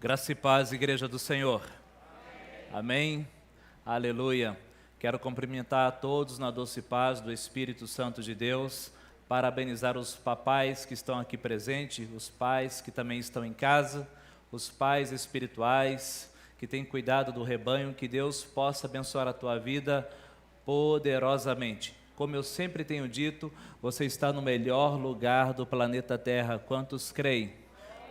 Graça e paz, Igreja do Senhor. Amém. Aleluia. Quero cumprimentar a todos na doce paz do Espírito Santo de Deus, parabenizar os papais que estão aqui presentes, os pais que também estão em casa, os pais espirituais que têm cuidado do rebanho, que Deus possa abençoar a tua vida poderosamente. Como eu sempre tenho dito, você está no melhor lugar do planeta Terra. Quantos creem?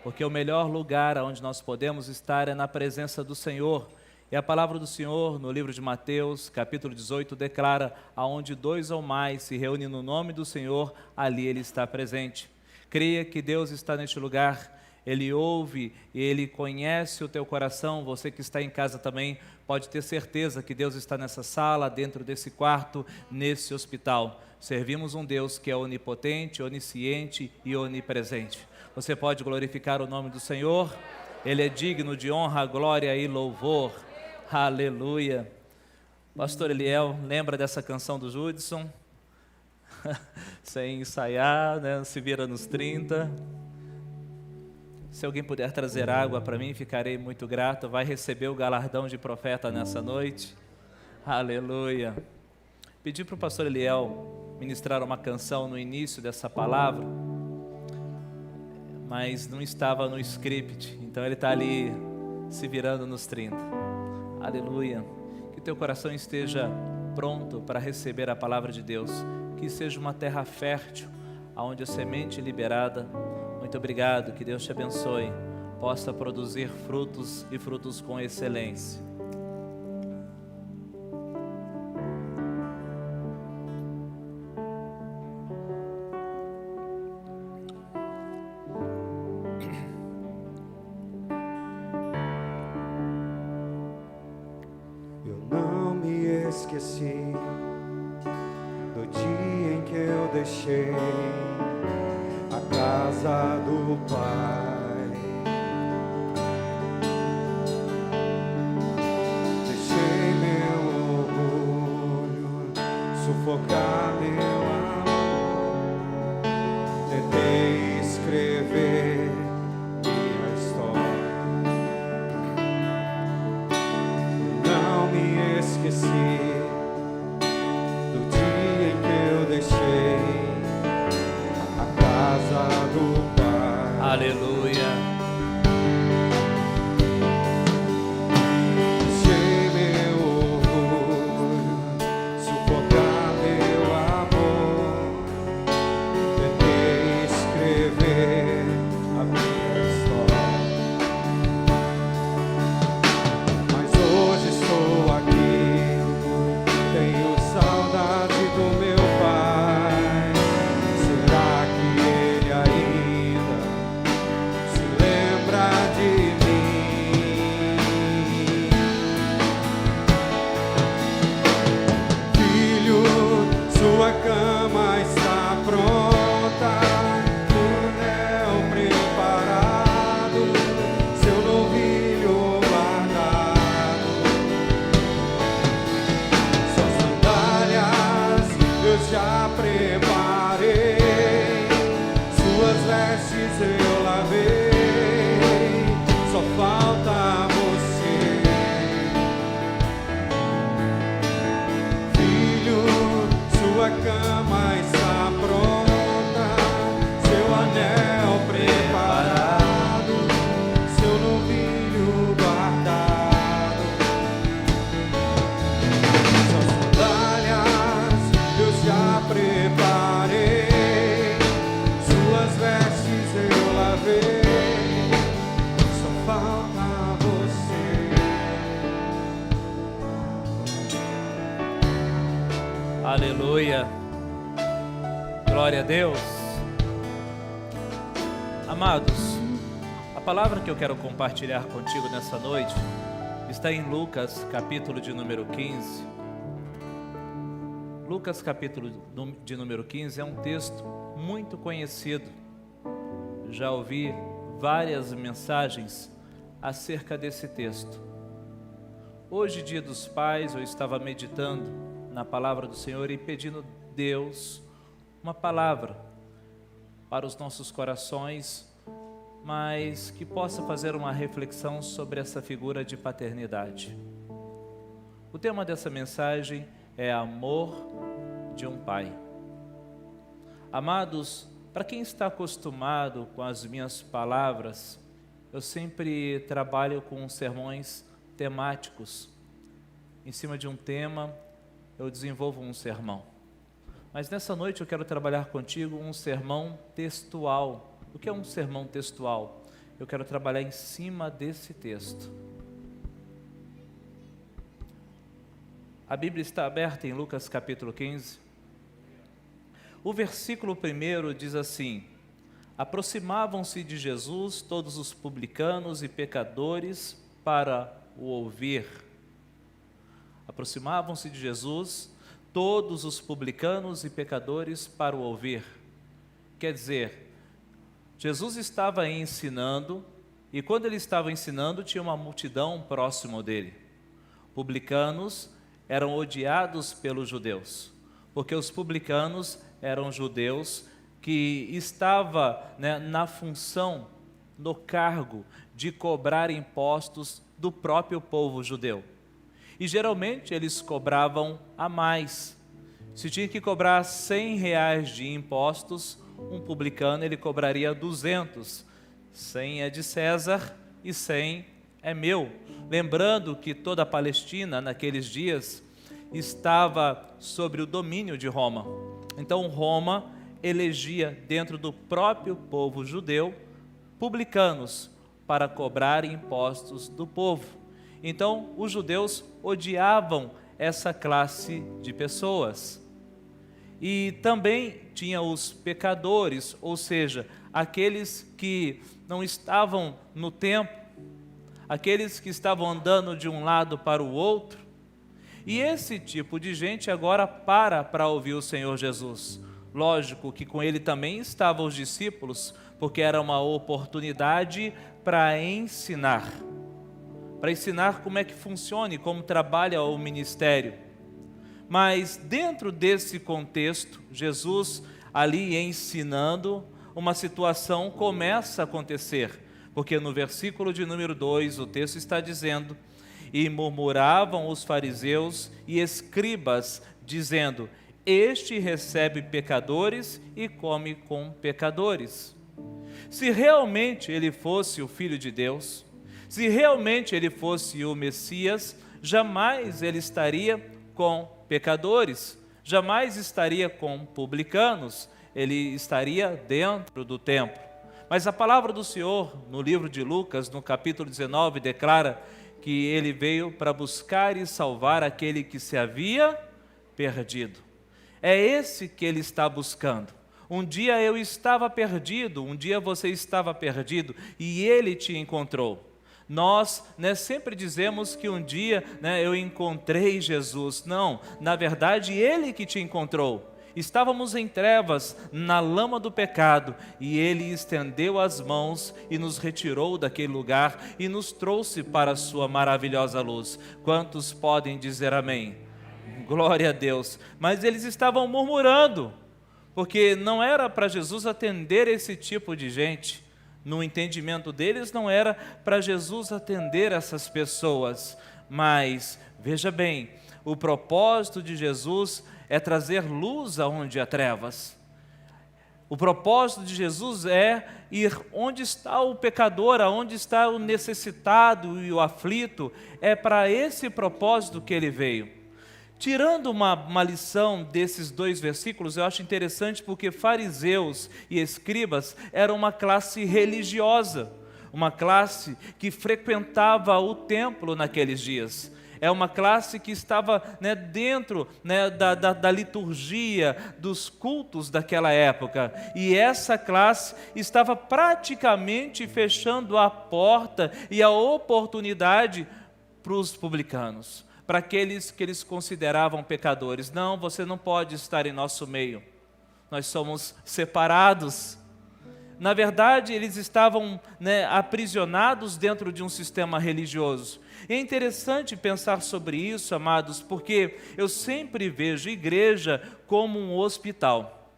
Porque o melhor lugar onde nós podemos estar é na presença do Senhor. E a palavra do Senhor, no livro de Mateus, capítulo 18, declara: aonde dois ou mais se reúnem no nome do Senhor, ali Ele está presente. Creia que Deus está neste lugar. Ele ouve e Ele conhece o teu coração. Você que está em casa também pode ter certeza que Deus está nessa sala, dentro desse quarto, nesse hospital. Servimos um Deus que é onipotente, onisciente e onipresente. Você pode glorificar o nome do Senhor. Ele é digno de honra, glória e louvor. Aleluia. Pastor Eliel, lembra dessa canção do Judson? Sem ensaiar, né? Se vira nos 30. Se alguém puder trazer água para mim, ficarei muito grato. Vai receber o galardão de profeta nessa noite. Aleluia. Pedi para o pastor Eliel ministrar uma canção no início dessa palavra, mas não estava no script, então ele está ali se virando nos 30. Aleluia. Que teu coração esteja pronto para receber a palavra de Deus, que seja uma terra fértil, onde a semente liberada. Muito obrigado, que Deus te abençoe, possa produzir frutos e frutos com excelência. Esqueci do dia em que eu deixei a casa do Pai. Deixei meu orgulho sufocar meu amor. Tentei escrever minha história. Não me esqueci Aleluia. Deixei meu orgulho sufocar meu amor. Tentei escrever a minha história, mas hoje estou aqui. Tenho saudade do meu pai. Será que ele ainda se lembra de mim? Filho, sua cama está pronta, o anel preparado, seu novilho guardado, suas sandálias eu já preparei, suas vestes eu lavei, só falta você. Filho, sua cama está pronta, seu anel preparado, seu novilho guardado, suas sandálias eu já preparei, suas vestes eu lavei, só falta você. Aleluia. Glória a Deus. Amados, a palavra que eu quero compartilhar contigo nessa noite está em Lucas, capítulo de número 15. Lucas, capítulo de número 15, é um texto muito conhecido. Já ouvi várias mensagens acerca desse texto. Hoje, dia dos pais, eu estava meditando na palavra do Senhor e pedindo a Deus uma palavra para os nossos corações, mas que possa fazer uma reflexão sobre essa figura de paternidade. O tema dessa mensagem é amor de um pai. Amados, para quem está acostumado com as minhas palavras, eu sempre trabalho com sermões temáticos. Em cima de um tema, eu desenvolvo um sermão. Mas nessa noite eu quero trabalhar contigo um sermão textual. O que é um sermão textual? Eu quero trabalhar em cima desse texto. A Bíblia está aberta em Lucas capítulo 15. O versículo 1 diz assim: aproximavam-se de Jesus todos os publicanos e pecadores para o ouvir. Aproximavam-se de Jesus todos os publicanos e pecadores para o ouvir. Quer dizer, Jesus estava ensinando, e quando ele estava ensinando, tinha uma multidão próximo dele. Publicanos eram odiados pelos judeus, porque os publicanos eram judeus que estavam, na função, no cargo de cobrar impostos do próprio povo judeu. E geralmente eles cobravam a mais. Se tinha que cobrar R$100 de impostos, um publicano ele cobraria 200. 100 é de César e 100 é meu. Lembrando que toda a Palestina naqueles dias estava sobre o domínio de Roma. Então Roma elegia dentro do próprio povo judeu publicanos para cobrar impostos do povo. Então os judeus odiavam essa classe de pessoas. E também tinha os pecadores, ou seja, aqueles que não estavam no templo, aqueles que estavam andando de um lado para o outro. E esse tipo de gente agora para ouvir o Senhor Jesus. Lógico que com ele também estavam os discípulos, porque era uma oportunidade para ensinar como é que funciona e como trabalha o ministério. Mas dentro desse contexto, Jesus ali ensinando, uma situação começa a acontecer, porque no versículo de número 2 o texto está dizendo: e murmuravam os fariseus e escribas, dizendo: este recebe pecadores e come com pecadores. Se realmente ele fosse o Filho de Deus, se realmente ele fosse o Messias, jamais ele estaria com pecadores, jamais estaria com publicanos, ele estaria dentro do templo. Mas a palavra do Senhor, no livro de Lucas, no capítulo 19, declara que ele veio para buscar e salvar aquele que se havia perdido. É esse que ele está buscando. Um dia eu estava perdido, um dia você estava perdido, e ele te encontrou. Nós sempre dizemos que um dia eu encontrei Jesus. Não, na verdade ele que te encontrou. Estávamos em trevas, na lama do pecado, e ele estendeu as mãos e nos retirou daquele lugar e nos trouxe para a sua maravilhosa luz. Quantos podem dizer amém? Glória a Deus. Mas eles estavam murmurando, porque não era para Jesus atender esse tipo de gente. No entendimento deles, não era para Jesus atender essas pessoas. Mas, veja bem, o propósito de Jesus é trazer luz aonde há trevas. O propósito de Jesus é ir onde está o pecador, aonde está o necessitado e o aflito. É para esse propósito que ele veio. Tirando uma lição desses 2 versículos, eu acho interessante porque fariseus e escribas eram uma classe religiosa, uma classe que frequentava o templo naqueles dias. É uma classe que estava dentro da liturgia, dos cultos daquela época. E essa classe estava praticamente fechando a porta e a oportunidade para os publicanos, para aqueles que eles consideravam pecadores. Não, você não pode estar em nosso meio. Nós somos separados. Na verdade, eles estavam aprisionados dentro de um sistema religioso. E é interessante pensar sobre isso, amados, porque eu sempre vejo a igreja como um hospital.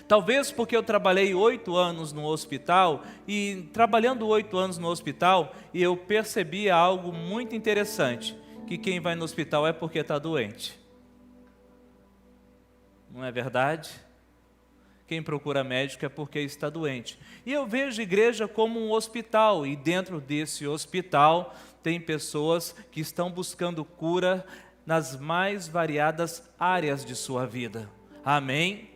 Talvez porque eu trabalhei 8 anos no hospital, e trabalhando 8 anos no hospital, eu percebi algo muito interessante, que quem vai no hospital é porque está doente. Não é verdade? Quem procura médico é porque está doente. E eu vejo a igreja como um hospital, e dentro desse hospital tem pessoas que estão buscando cura nas mais variadas áreas de sua vida. Amém?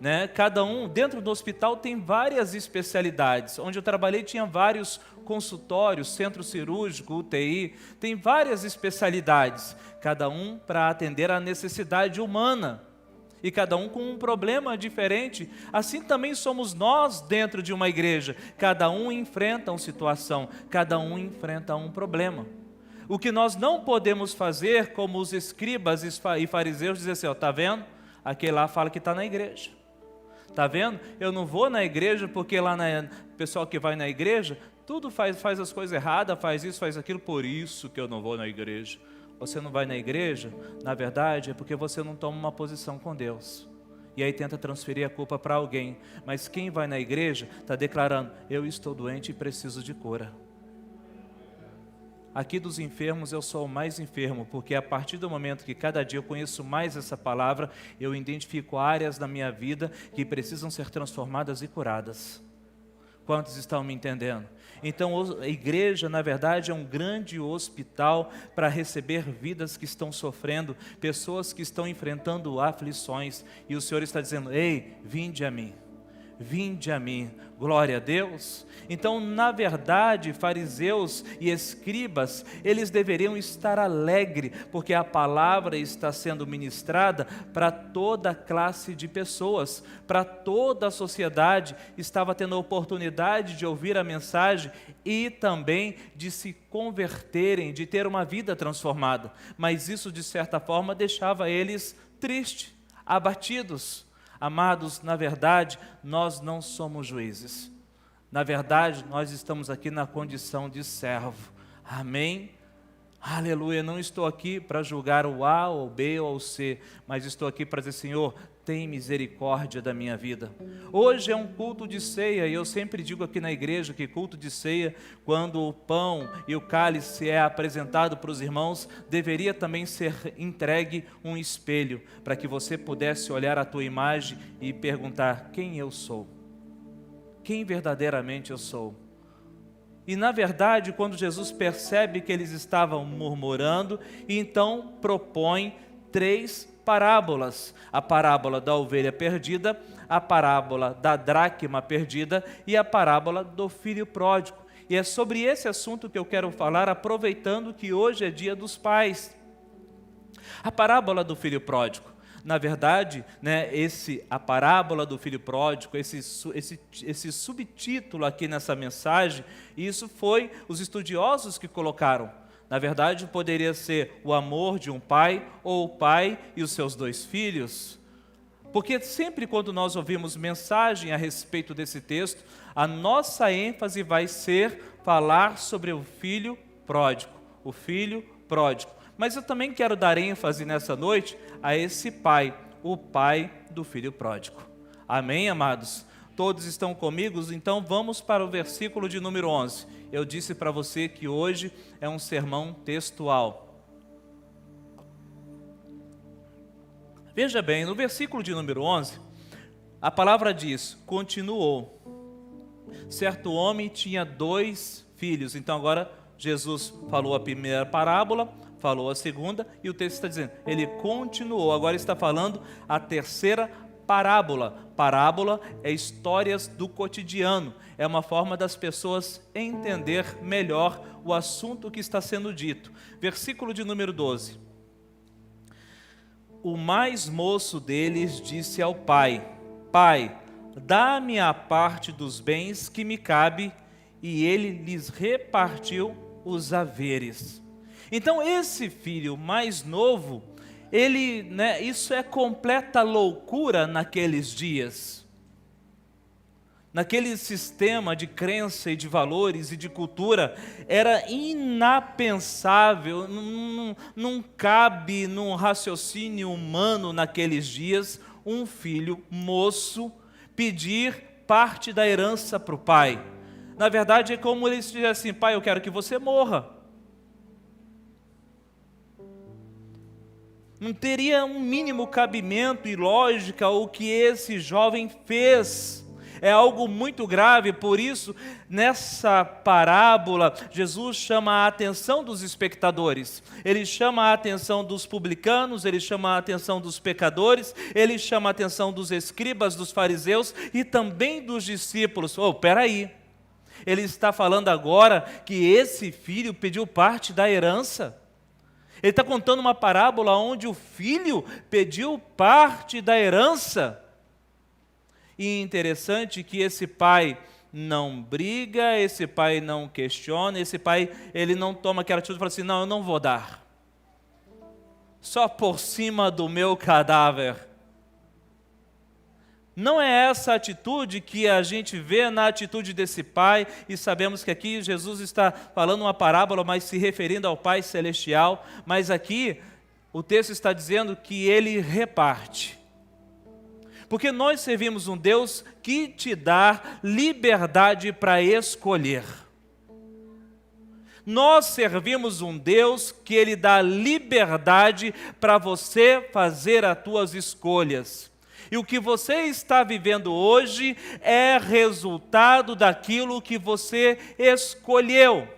Né? Cada um, dentro do hospital tem várias especialidades. Onde eu trabalhei tinha vários consultórios, centro cirúrgico, UTI, tem várias especialidades, cada um para atender a necessidade humana, e cada um com um problema diferente. Assim também somos nós dentro de uma igreja, cada um enfrenta uma situação, cada um enfrenta um problema. O que nós não podemos fazer, como os escribas e fariseus, dizer assim, está vendo? Aquele lá fala que está na igreja. Está vendo? Eu não vou na igreja porque lá o pessoal que vai na igreja, tudo faz as coisas erradas, faz isso, faz aquilo, por isso que eu não vou na igreja. Você não vai na igreja, na verdade, é porque você não toma uma posição com Deus. E aí tenta transferir a culpa para alguém. Mas quem vai na igreja está declarando, eu estou doente e preciso de cura. Aqui dos enfermos eu sou o mais enfermo, porque a partir do momento que cada dia eu conheço mais essa palavra, eu identifico áreas da minha vida que precisam ser transformadas e curadas. Quantos estão me entendendo? Então a igreja, na verdade, é um grande hospital para receber vidas que estão sofrendo, pessoas que estão enfrentando aflições, e o Senhor está dizendo, ei, vinde a mim. Vinde a mim, glória a Deus. Então, na verdade, fariseus e escribas, eles deveriam estar alegres, porque a palavra está sendo ministrada para toda classe de pessoas, para toda a sociedade, estava tendo a oportunidade de ouvir a mensagem e também de se converterem, de ter uma vida transformada. Mas isso, de certa forma, deixava eles tristes, abatidos. Amados, na verdade, nós não somos juízes. Na verdade, nós estamos aqui na condição de servo. Amém? Aleluia, não estou aqui para julgar o A, ou o B, ou o C, mas estou aqui para dizer, Senhor, tem misericórdia da minha vida. Hoje é um culto de ceia, e eu sempre digo aqui na igreja que culto de ceia, quando o pão e o cálice é apresentado para os irmãos, deveria também ser entregue um espelho, para que você pudesse olhar a tua imagem e perguntar, quem eu sou? Quem verdadeiramente eu sou? E na verdade, quando Jesus percebe que eles estavam murmurando, então propõe 3 parábolas. A parábola da ovelha perdida, a parábola da dracma perdida e a parábola do filho pródigo. E é sobre esse assunto que eu quero falar, aproveitando que hoje é dia dos pais. A parábola do filho pródigo. Na verdade, né, a parábola do filho pródigo, esse subtítulo aqui nessa mensagem, isso foi os estudiosos que colocaram. Na verdade, poderia ser o amor de um pai, ou o pai e os seus 2 filhos. Porque sempre quando nós ouvimos mensagem a respeito desse texto, a nossa ênfase vai ser falar sobre o filho pródigo. O filho pródigo. Mas eu também quero dar ênfase nessa noite a esse pai, o pai do filho pródigo. Amém, amados? Todos estão comigo? Então vamos para o versículo de número 11. Eu disse para você que hoje é um sermão textual. Veja bem, no versículo de número 11, a palavra diz, continuou. Certo homem tinha 2 filhos. Então agora Jesus falou a primeira parábola, falou a segunda, e o texto está dizendo, ele continuou, agora está falando a terceira parábola. Parábola é histórias do cotidiano, é uma forma das pessoas entender melhor o assunto que está sendo dito. Versículo de número 12. O mais moço deles disse ao pai, Pai, dá-me a parte dos bens que me cabe, e ele lhes repartiu os haveres. Então esse filho mais novo, isso é completa loucura naqueles dias. Naquele sistema de crença e de valores e de cultura, era inapensável, não cabe num raciocínio humano naqueles dias, um filho moço pedir parte da herança para o pai. Na verdade, é como ele diz assim: pai, eu quero que você morra. Não teria um mínimo cabimento e lógica o que esse jovem fez. É algo muito grave, por isso, nessa parábola, Jesus chama a atenção dos espectadores. Ele chama a atenção dos publicanos, ele chama a atenção dos pecadores, ele chama a atenção dos escribas, dos fariseus e também dos discípulos. Peraí, ele está falando agora que esse filho pediu parte da herança. Ele está contando uma parábola onde o filho pediu parte da herança. E interessante que esse pai não briga, esse pai não questiona, esse pai ele não toma aquela atitude e fala assim: não, eu não vou dar. Só por cima do meu cadáver. Não é essa atitude que a gente vê na atitude desse pai, e sabemos que aqui Jesus está falando uma parábola, mas se referindo ao Pai Celestial, mas aqui o texto está dizendo que ele reparte. Porque nós servimos um Deus que te dá liberdade para escolher. Nós servimos um Deus que Ele dá liberdade para você fazer as tuas escolhas. E o que você está vivendo hoje é resultado daquilo que você escolheu.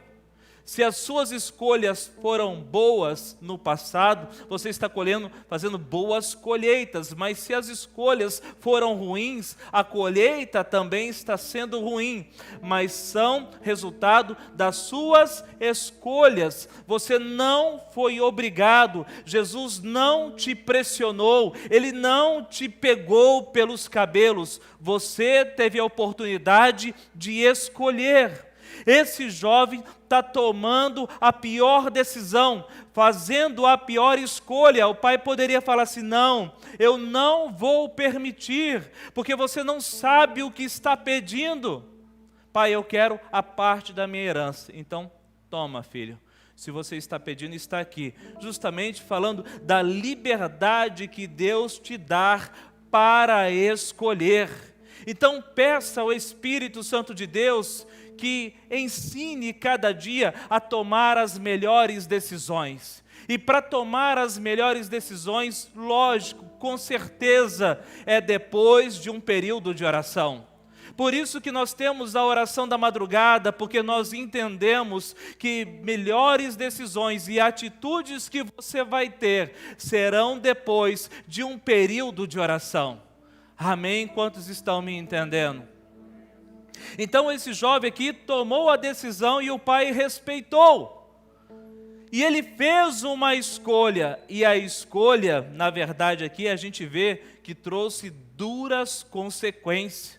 Se as suas escolhas foram boas no passado, você está fazendo boas colheitas. Mas se as escolhas foram ruins, a colheita também está sendo ruim. Mas são resultado das suas escolhas. Você não foi obrigado. Jesus não te pressionou. Ele não te pegou pelos cabelos. Você teve a oportunidade de escolher. Esse jovem está tomando a pior decisão, fazendo a pior escolha. O pai poderia falar assim: não, eu não vou permitir, porque você não sabe o que está pedindo. Pai, eu quero a parte da minha herança. Então, toma, filho. Se você está pedindo, está aqui. Justamente falando da liberdade que Deus te dá para escolher. Então, peça ao Espírito Santo de Deus que ensine cada dia a tomar as melhores decisões. E para tomar as melhores decisões, lógico, com certeza, é depois de um período de oração. Por isso que nós temos a oração da madrugada, porque nós entendemos que melhores decisões e atitudes que você vai ter serão depois de um período de oração. Amém? Quantos estão me entendendo? Então esse jovem aqui tomou a decisão e o pai respeitou. E ele fez uma escolha, e a escolha, na verdade aqui a gente vê que trouxe duras consequências.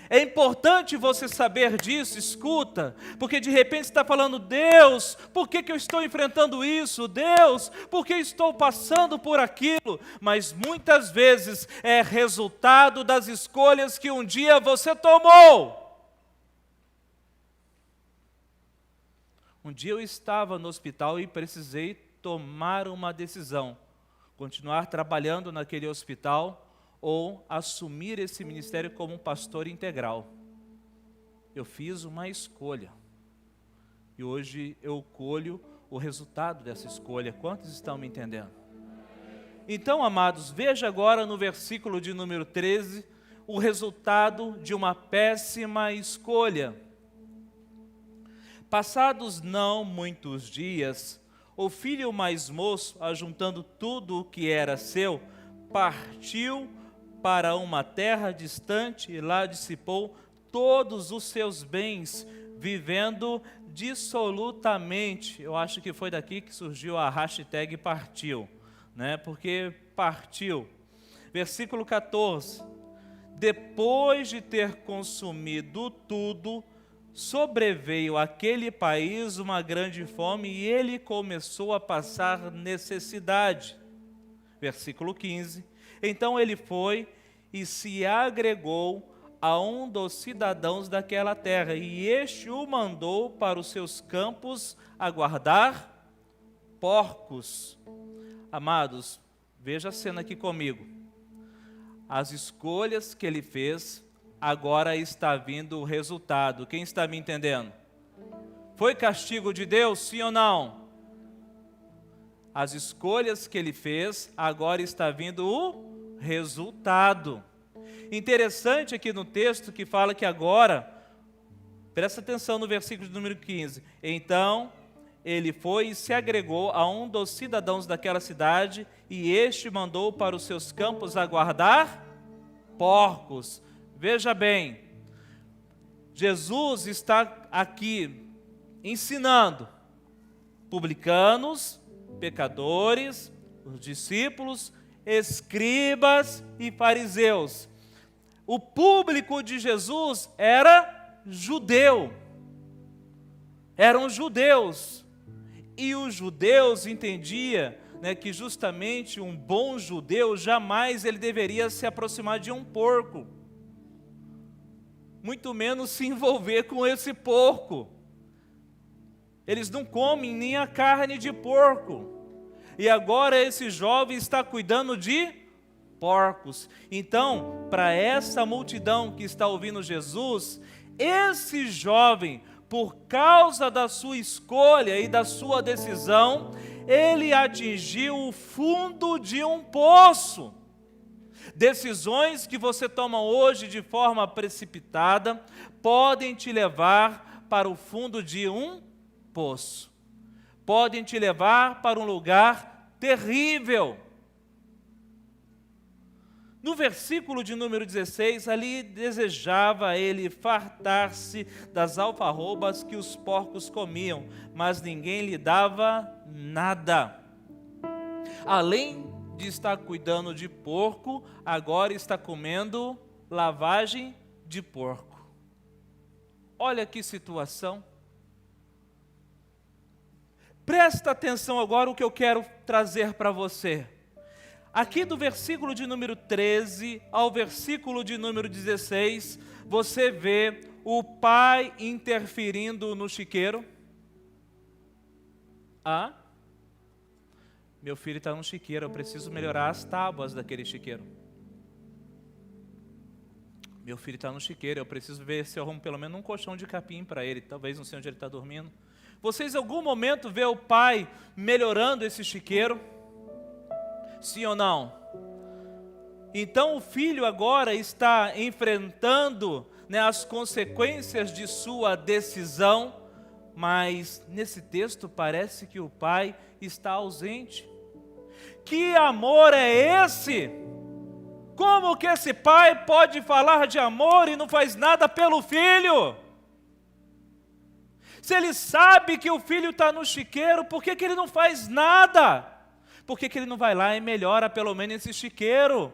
É importante você saber disso, escuta, porque de repente você está falando: Deus, por que eu estou enfrentando isso? Deus, por que estou passando por aquilo? Mas muitas vezes é resultado das escolhas que um dia você tomou. Um dia eu estava no hospital e precisei tomar uma decisão: continuar trabalhando naquele hospital ou assumir esse ministério como um pastor integral. Eu fiz uma escolha e hoje eu colho o resultado dessa escolha. Quantos estão me entendendo? Então, amados, veja agora no versículo de número 13 o resultado de uma péssima escolha. Passados não muitos dias, o filho mais moço, ajuntando tudo o que era seu, partiu para uma terra distante e lá dissipou todos os seus bens, vivendo dissolutamente. Eu acho que foi daqui que surgiu a hashtag partiu, né? Porque partiu. Versículo 14. Depois de ter consumido tudo, sobreveio àquele país uma grande fome e ele começou a passar necessidade. Versículo 15. Então ele foi e se agregou a um dos cidadãos daquela terra, e este o mandou para os seus campos a guardar porcos. Amados, veja a cena aqui comigo. As escolhas que ele fez agora está vindo o resultado. Quem está me entendendo? Foi castigo de Deus, sim ou não? As escolhas que ele fez, agora está vindo o resultado. Interessante aqui no texto que fala que agora, presta atenção no versículo de número 15. Então, ele foi e se agregou a um dos cidadãos daquela cidade, e este mandou para os seus campos aguardar porcos. Veja bem, Jesus está aqui ensinando publicanos, pecadores, os discípulos, escribas e fariseus. O público de Jesus era judeu. Eram judeus. E os judeus entendiam, né, que justamente um bom judeu jamais ele deveria se aproximar de um porco. Muito menos se envolver com esse porco. Eles não comem nem a carne de porco. E agora esse jovem está cuidando de porcos. Então, para essa multidão que está ouvindo Jesus, esse jovem, por causa da sua escolha e da sua decisão, ele atingiu o fundo de um poço. Decisões que você toma hoje de forma precipitada podem te levar para o fundo de um poço. Podem te levar para um lugar terrível. No versículo de número 16, ali desejava ele fartar-se das alfarrobas que os porcos comiam, mas ninguém lhe dava nada. Além de estar cuidando de porco, agora está comendo lavagem de porco. Olha que situação. Presta atenção agora o que eu quero trazer para você. Aqui do versículo de número 13 ao versículo de número 16, você vê o pai interferindo no chiqueiro. Ah? Meu filho está no chiqueiro, eu preciso melhorar as tábuas daquele chiqueiro. Meu filho está no chiqueiro, eu preciso ver se eu arrumo pelo menos um colchão de capim para ele, talvez não sei onde ele está dormindo. Vocês em algum momento vê o pai melhorando esse chiqueiro? Sim ou não? Então o filho agora está enfrentando, né, as consequências de sua decisão, mas nesse texto parece que o pai está ausente. Que amor é esse? Como que esse pai pode falar de amor e não faz nada pelo filho? Se ele sabe que o filho está no chiqueiro, por que ele não faz nada? Por que ele não vai lá e melhora pelo menos esse chiqueiro?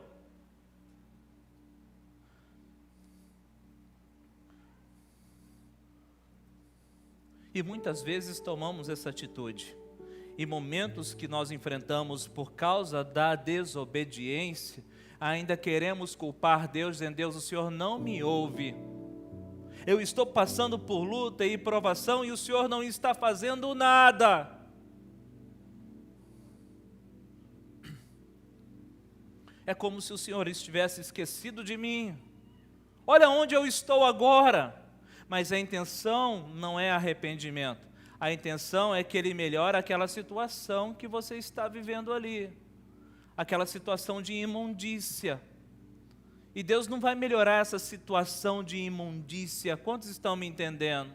E muitas vezes tomamos essa atitude. Em momentos que nós enfrentamos por causa da desobediência, ainda queremos culpar Deus, dizendo: Deus, o Senhor não me ouve. Eu estou passando por luta e provação e o Senhor não está fazendo nada. É como se o Senhor estivesse esquecido de mim. Olha onde eu estou agora. Mas a intenção não é arrependimento. A intenção é que Ele melhore aquela situação que você está vivendo ali. Aquela situação de imundícia. E Deus não vai melhorar essa situação de imundícia. Quantos estão me entendendo?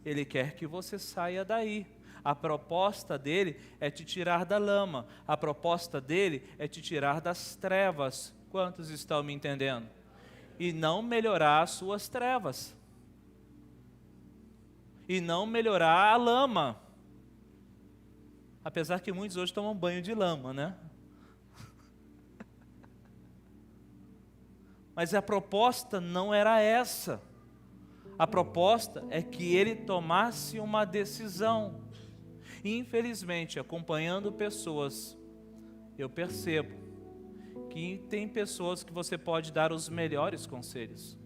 Ele quer que você saia daí. A proposta dele é te tirar da lama. A proposta dele é te tirar das trevas. Quantos estão me entendendo? E não melhorar as suas trevas. E não melhorar a lama. Apesar que muitos hoje tomam banho de lama, né? Mas a proposta não era essa. A proposta é que ele tomasse uma decisão. E, infelizmente, acompanhando pessoas, eu percebo que tem pessoas que você pode dar os melhores conselhos.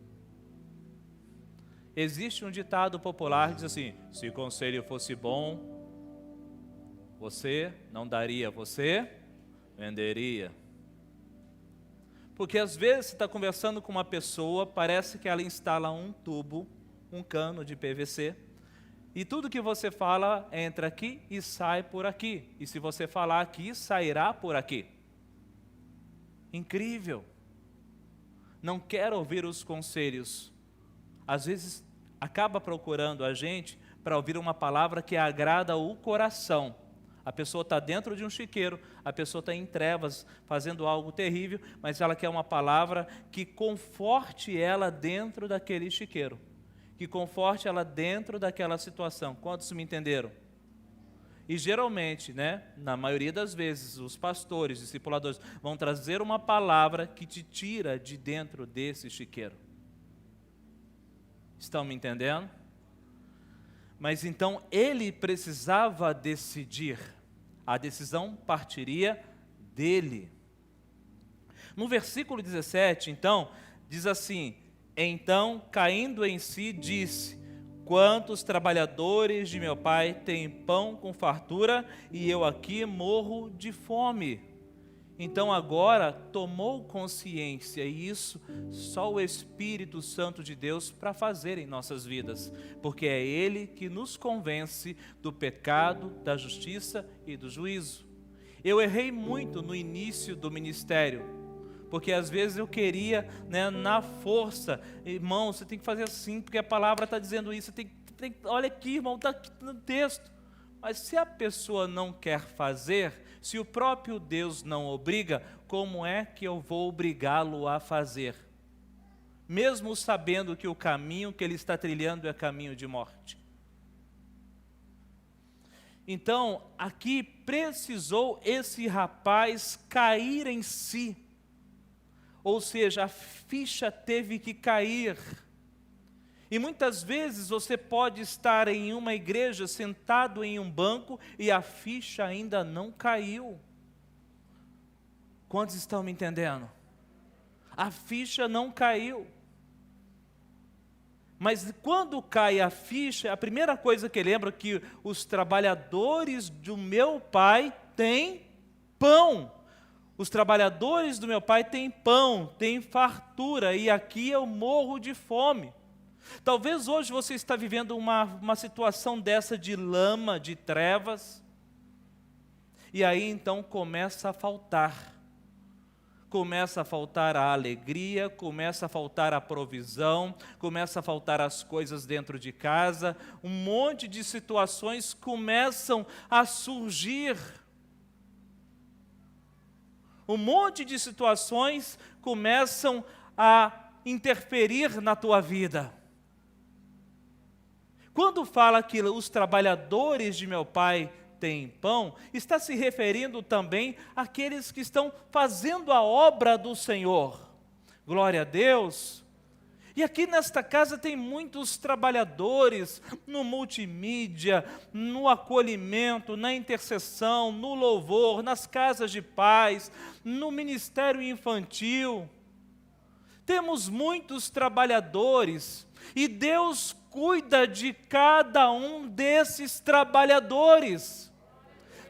Existe um ditado popular que diz assim: se o conselho fosse bom, você não daria, você venderia. Porque às vezes você está conversando com uma pessoa, parece que ela instala um tubo, um cano de PVC, e tudo que você fala entra aqui e sai por aqui. E se você falar aqui, sairá por aqui. Incrível. Não quer ouvir os conselhos. Às vezes acaba procurando a gente para ouvir uma palavra que agrada o coração. A pessoa está dentro de um chiqueiro, a pessoa está em trevas, fazendo algo terrível, mas ela quer uma palavra que conforte ela dentro daquele chiqueiro, que conforte ela dentro daquela situação. Quantos me entenderam? E geralmente, na maioria das vezes, os pastores, discipuladores, vão trazer uma palavra que te tira de dentro desse chiqueiro. Estão me entendendo? Mas então ele precisava decidir. A decisão partiria dele. No versículo 17, então, diz assim: então, caindo em si, disse: quantos trabalhadores de meu pai têm pão com fartura, e eu aqui morro de fome. Então agora tomou consciência, e isso só o Espírito Santo de Deus para fazer em nossas vidas, porque é Ele que nos convence do pecado, da justiça e do juízo. Eu errei muito no início do ministério, porque às vezes eu queria, na força, irmão, você tem que fazer assim, porque a palavra está dizendo isso, olha aqui, irmão, está aqui no texto. Mas se a pessoa não quer fazer, se o próprio Deus não obriga, como é que eu vou obrigá-lo a fazer? Mesmo sabendo que o caminho que ele está trilhando é caminho de morte. Então, aqui precisou esse rapaz cair em si. Ou seja, a ficha teve que cair. E muitas vezes você pode estar em uma igreja, sentado em um banco, e a ficha ainda não caiu. Quantos estão me entendendo? A ficha não caiu. Mas quando cai a ficha, a primeira coisa que lembra é que os trabalhadores do meu pai têm pão. Os trabalhadores do meu pai têm pão, têm fartura, e aqui eu morro de fome. Talvez hoje você está vivendo uma situação dessa de lama, de trevas, e aí então começa a faltar. Começa a faltar a alegria, começa a faltar a provisão, começa a faltar as coisas dentro de casa, um monte de situações começam a surgir. Um monte de situações começam a interferir na tua vida. Quando fala que os trabalhadores de meu pai têm pão, está se referindo também àqueles que estão fazendo a obra do Senhor. Glória a Deus. E aqui nesta casa tem muitos trabalhadores no multimídia, no acolhimento, na intercessão, no louvor, nas casas de paz, no ministério infantil. Temos muitos trabalhadores e Deus cuida de cada um desses trabalhadores.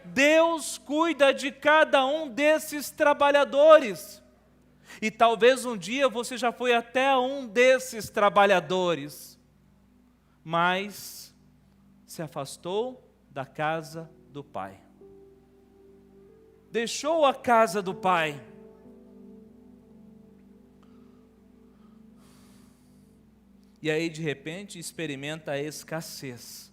Deus cuida de cada um desses trabalhadores. E talvez um dia você já foi até um desses trabalhadores, mas se afastou da casa do Pai. Deixou a casa do Pai. E aí de repente experimenta a escassez.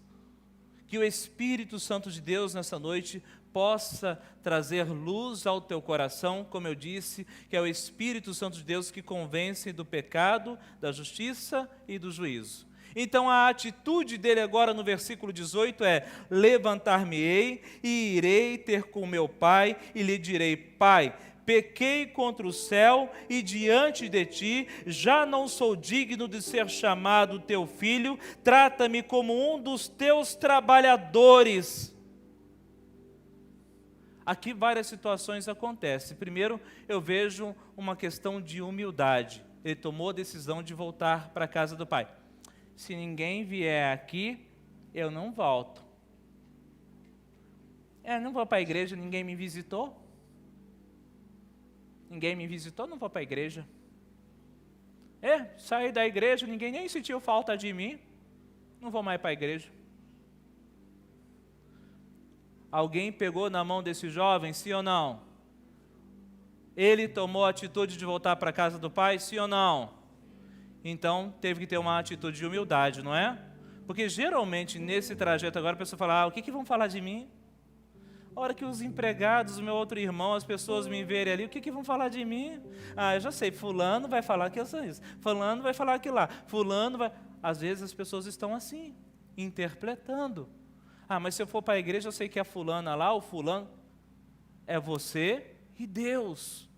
Que o Espírito Santo de Deus nessa noite possa trazer luz ao teu coração, como eu disse, que é o Espírito Santo de Deus que convence do pecado, da justiça e do juízo. Então a atitude dele agora no versículo 18 é: levantar-me-ei e irei ter com meu pai e lhe direi: Pai, pequei contra o céu e diante de ti, já não sou digno de ser chamado teu filho, trata-me como um dos teus trabalhadores. Aqui várias situações acontecem. Primeiro, eu vejo uma questão de humildade. Ele tomou a decisão de voltar para a casa do pai. Se ninguém vier aqui, eu não volto. Eu não vou para a igreja, ninguém me visitou. Ninguém me visitou, não vou para a igreja. Saí da igreja, ninguém nem sentiu falta de mim, não vou mais para a igreja. Alguém pegou na mão desse jovem, sim ou não? Ele tomou a atitude de voltar para a casa do pai, sim ou não? Então, teve que ter uma atitude de humildade, não é? Porque geralmente, nesse trajeto agora, a pessoa fala, o que vão falar de mim? A hora que os empregados, o meu outro irmão, as pessoas me verem ali, o que vão falar de mim? Eu já sei, fulano vai falar que eu sou isso, fulano vai falar aquilo lá, fulano vai... Às vezes as pessoas estão assim, interpretando. Mas se eu for para a igreja, eu sei que a fulana lá, o fulano, é você e Deus.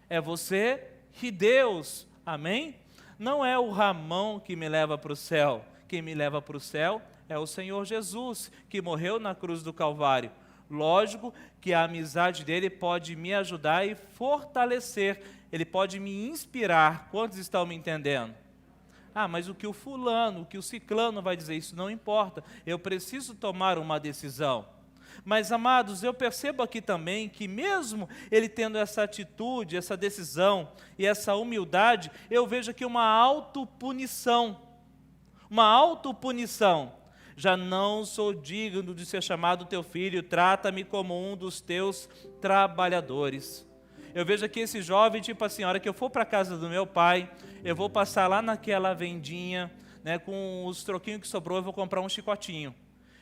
É você e Deus. Amém? Não é o Ramão que me leva para o céu. Quem me leva para o céu é o Senhor Jesus, que morreu na cruz do Calvário. Lógico que a amizade dele pode me ajudar e fortalecer. Ele pode me inspirar. Quantos estão me entendendo? Mas o que o fulano, o que o ciclano vai dizer, isso não importa. Eu preciso tomar uma decisão. Mas, amados, eu percebo aqui também que mesmo ele tendo essa atitude, essa decisão e essa humildade, eu vejo aqui uma autopunição. Uma autopunição. Já não sou digno de ser chamado teu filho, trata-me como um dos teus trabalhadores. Eu vejo aqui esse jovem, tipo assim, a hora que eu for para a casa do meu pai, eu vou passar lá naquela vendinha, né, com os troquinhos que sobrou, eu vou comprar um chicotinho.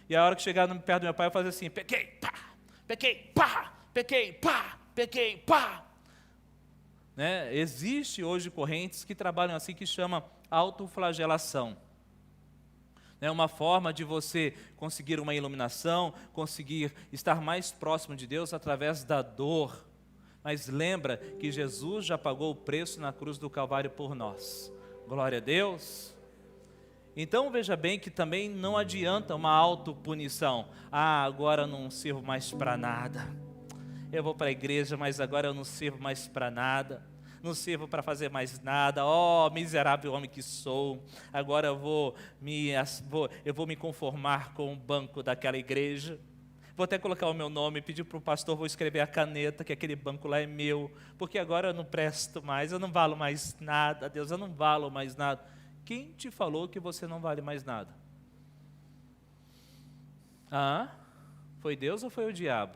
E a hora que chegar perto do meu pai, eu fazer assim, pequei, pá, pequei, pá, pequei, pá, pequei, pá. Né? Existe hoje correntes que trabalham assim, que chama autoflagelação. É uma forma de você conseguir uma iluminação, conseguir estar mais próximo de Deus através da dor. Mas lembra que Jesus já pagou o preço na cruz do Calvário por nós. Glória a Deus. Então veja bem que também não adianta uma autopunição. Agora eu não sirvo mais para nada. Eu vou para a igreja, mas agora eu não sirvo mais para nada. Não sirvo para fazer mais nada. Miserável homem que sou. Agora eu vou me conformar com o banco daquela igreja. Vou até colocar o meu nome, pedir para o pastor, vou escrever a caneta, que aquele banco lá é meu, porque agora eu não presto mais, eu não valo mais nada, Deus, eu não valo mais nada. Quem te falou que você não vale mais nada? Foi Deus ou foi o diabo?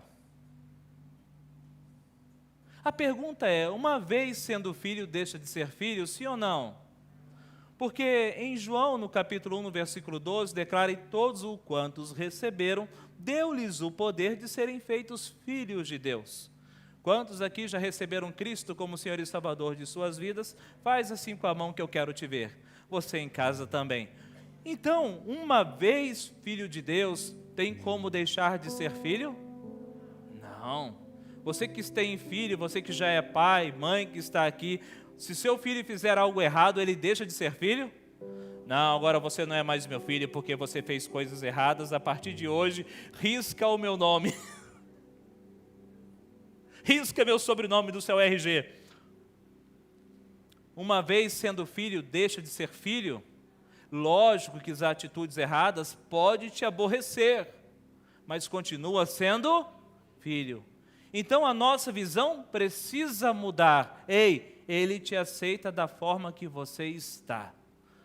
A pergunta é, uma vez sendo filho, deixa de ser filho, sim ou não? Porque em João, no capítulo 1, no versículo 12, declara, e todos os quantos receberam, deu-lhes o poder de serem feitos filhos de Deus. Quantos aqui já receberam Cristo como Senhor e Salvador de suas vidas? Faz assim com a mão que eu quero te ver. Você em casa também. Então, uma vez filho de Deus, tem como deixar de ser filho? Não. Você que tem filho, você que já é pai, mãe que está aqui, se seu filho fizer algo errado, ele deixa de ser filho? Não, agora você não é mais meu filho porque você fez coisas erradas. A partir de hoje, risca o meu nome. Risca meu sobrenome do seu RG. Uma vez sendo filho, deixa de ser filho? Lógico que as atitudes erradas podem te aborrecer, mas continua sendo filho. Então a nossa visão precisa mudar. Ele te aceita da forma que você está.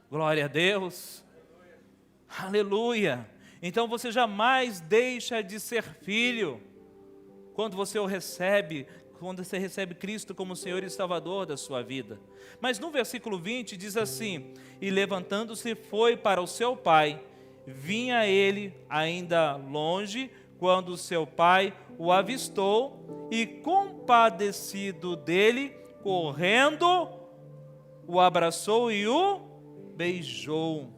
Glória a Deus. Aleluia. Então você jamais deixa de ser filho. Quando você recebe Cristo como Senhor e Salvador da sua vida. Mas no versículo 20 diz assim, e levantando-se foi para o seu pai, vinha ele ainda longe, quando seu pai o avistou, e compadecido dele, correndo, o abraçou e o beijou.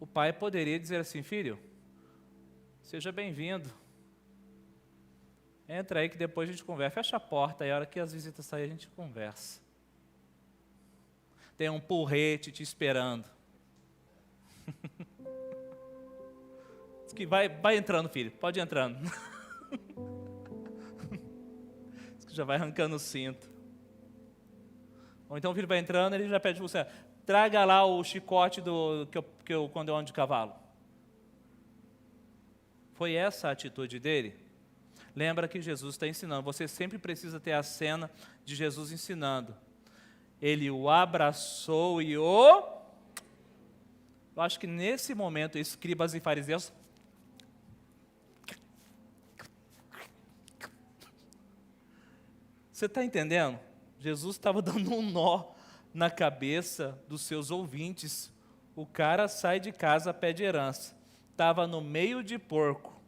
O pai poderia dizer assim, filho, seja bem-vindo. Entra aí que depois a gente conversa. Fecha a porta aí, a hora que as visitas saírem a gente conversa. Tem um porrete te esperando. Diz que vai entrando, filho, pode ir entrando. Diz que já vai arrancando o cinto. Ou então o filho vai entrando, ele já pede para você, traga lá o chicote quando eu ando de cavalo. Foi essa a atitude dele? Lembra que Jesus está ensinando. Você sempre precisa ter a cena de Jesus ensinando. Ele o abraçou e o... Eu acho que nesse momento, escribas e fariseus... Você está entendendo? Jesus estava dando um nó na cabeça dos seus ouvintes. O cara sai de casa, pede herança. Estava no meio de porco,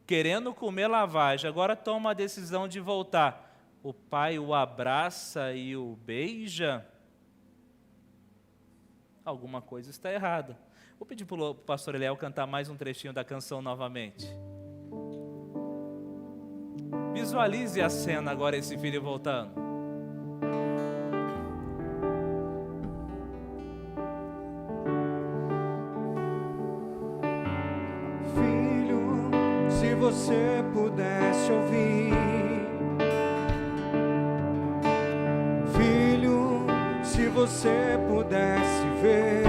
querendo comer lavagem. Agora toma a decisão de voltar. O pai o abraça e o beija. Alguma coisa está errada. Vou pedir para o pastor Eliel cantar mais um trechinho da canção novamente. Visualize a cena agora, esse filho voltando. Filho, se você pudesse ouvir. Filho, se você pudesse ver.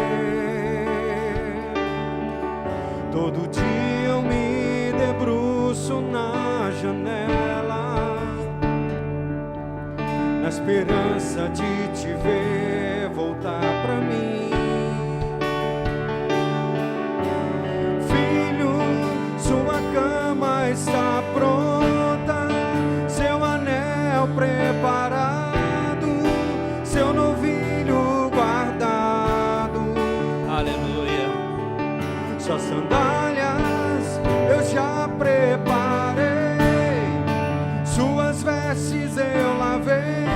Todo dia eu me debruço na janela, na esperança de te ver voltar pra mim. Filho, sua cama está pronta, seu anel preparado, seu novilho guardado. Aleluia. Suas sandálias eu já preparei, suas vestes eu lavei,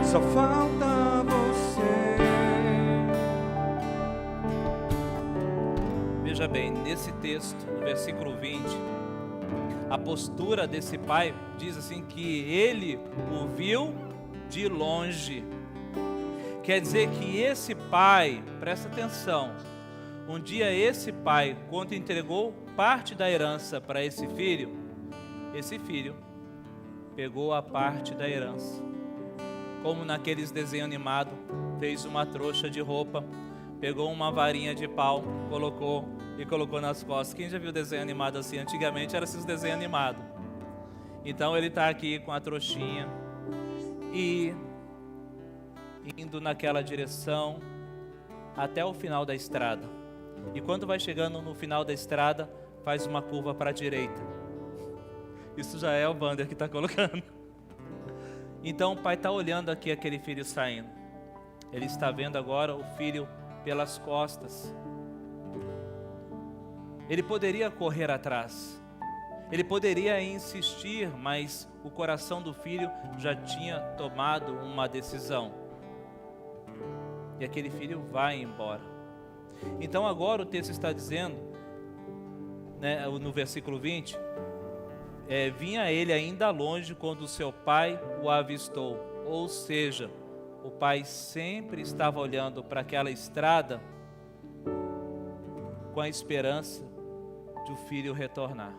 só falta você. Veja bem, nesse texto, no versículo 20, a postura desse pai diz assim que ele o viu de longe. Quer dizer que esse pai, presta atenção, um dia esse pai, quando entregou parte da herança para esse filho pegou a parte da herança. Como naqueles desenhos animados, fez uma trouxa de roupa, pegou uma varinha de pau, colocou nas costas. Quem já viu desenho animado assim? Antigamente era esses desenhos animados. Então ele está aqui com a trouxinha e indo naquela direção até o final da estrada. E quando vai chegando no final da estrada, faz uma curva para a direita. Isso já é o Wander que está colocando. Então o pai está olhando aqui aquele filho saindo. Ele está vendo agora o filho pelas costas. Ele poderia correr atrás. Ele poderia insistir, mas o coração do filho já tinha tomado uma decisão. E aquele filho vai embora. Então agora o texto está dizendo, né, no versículo 20, vinha ele ainda longe quando seu pai o avistou. Ou seja, o pai sempre estava olhando para aquela estrada com a esperança de o filho retornar.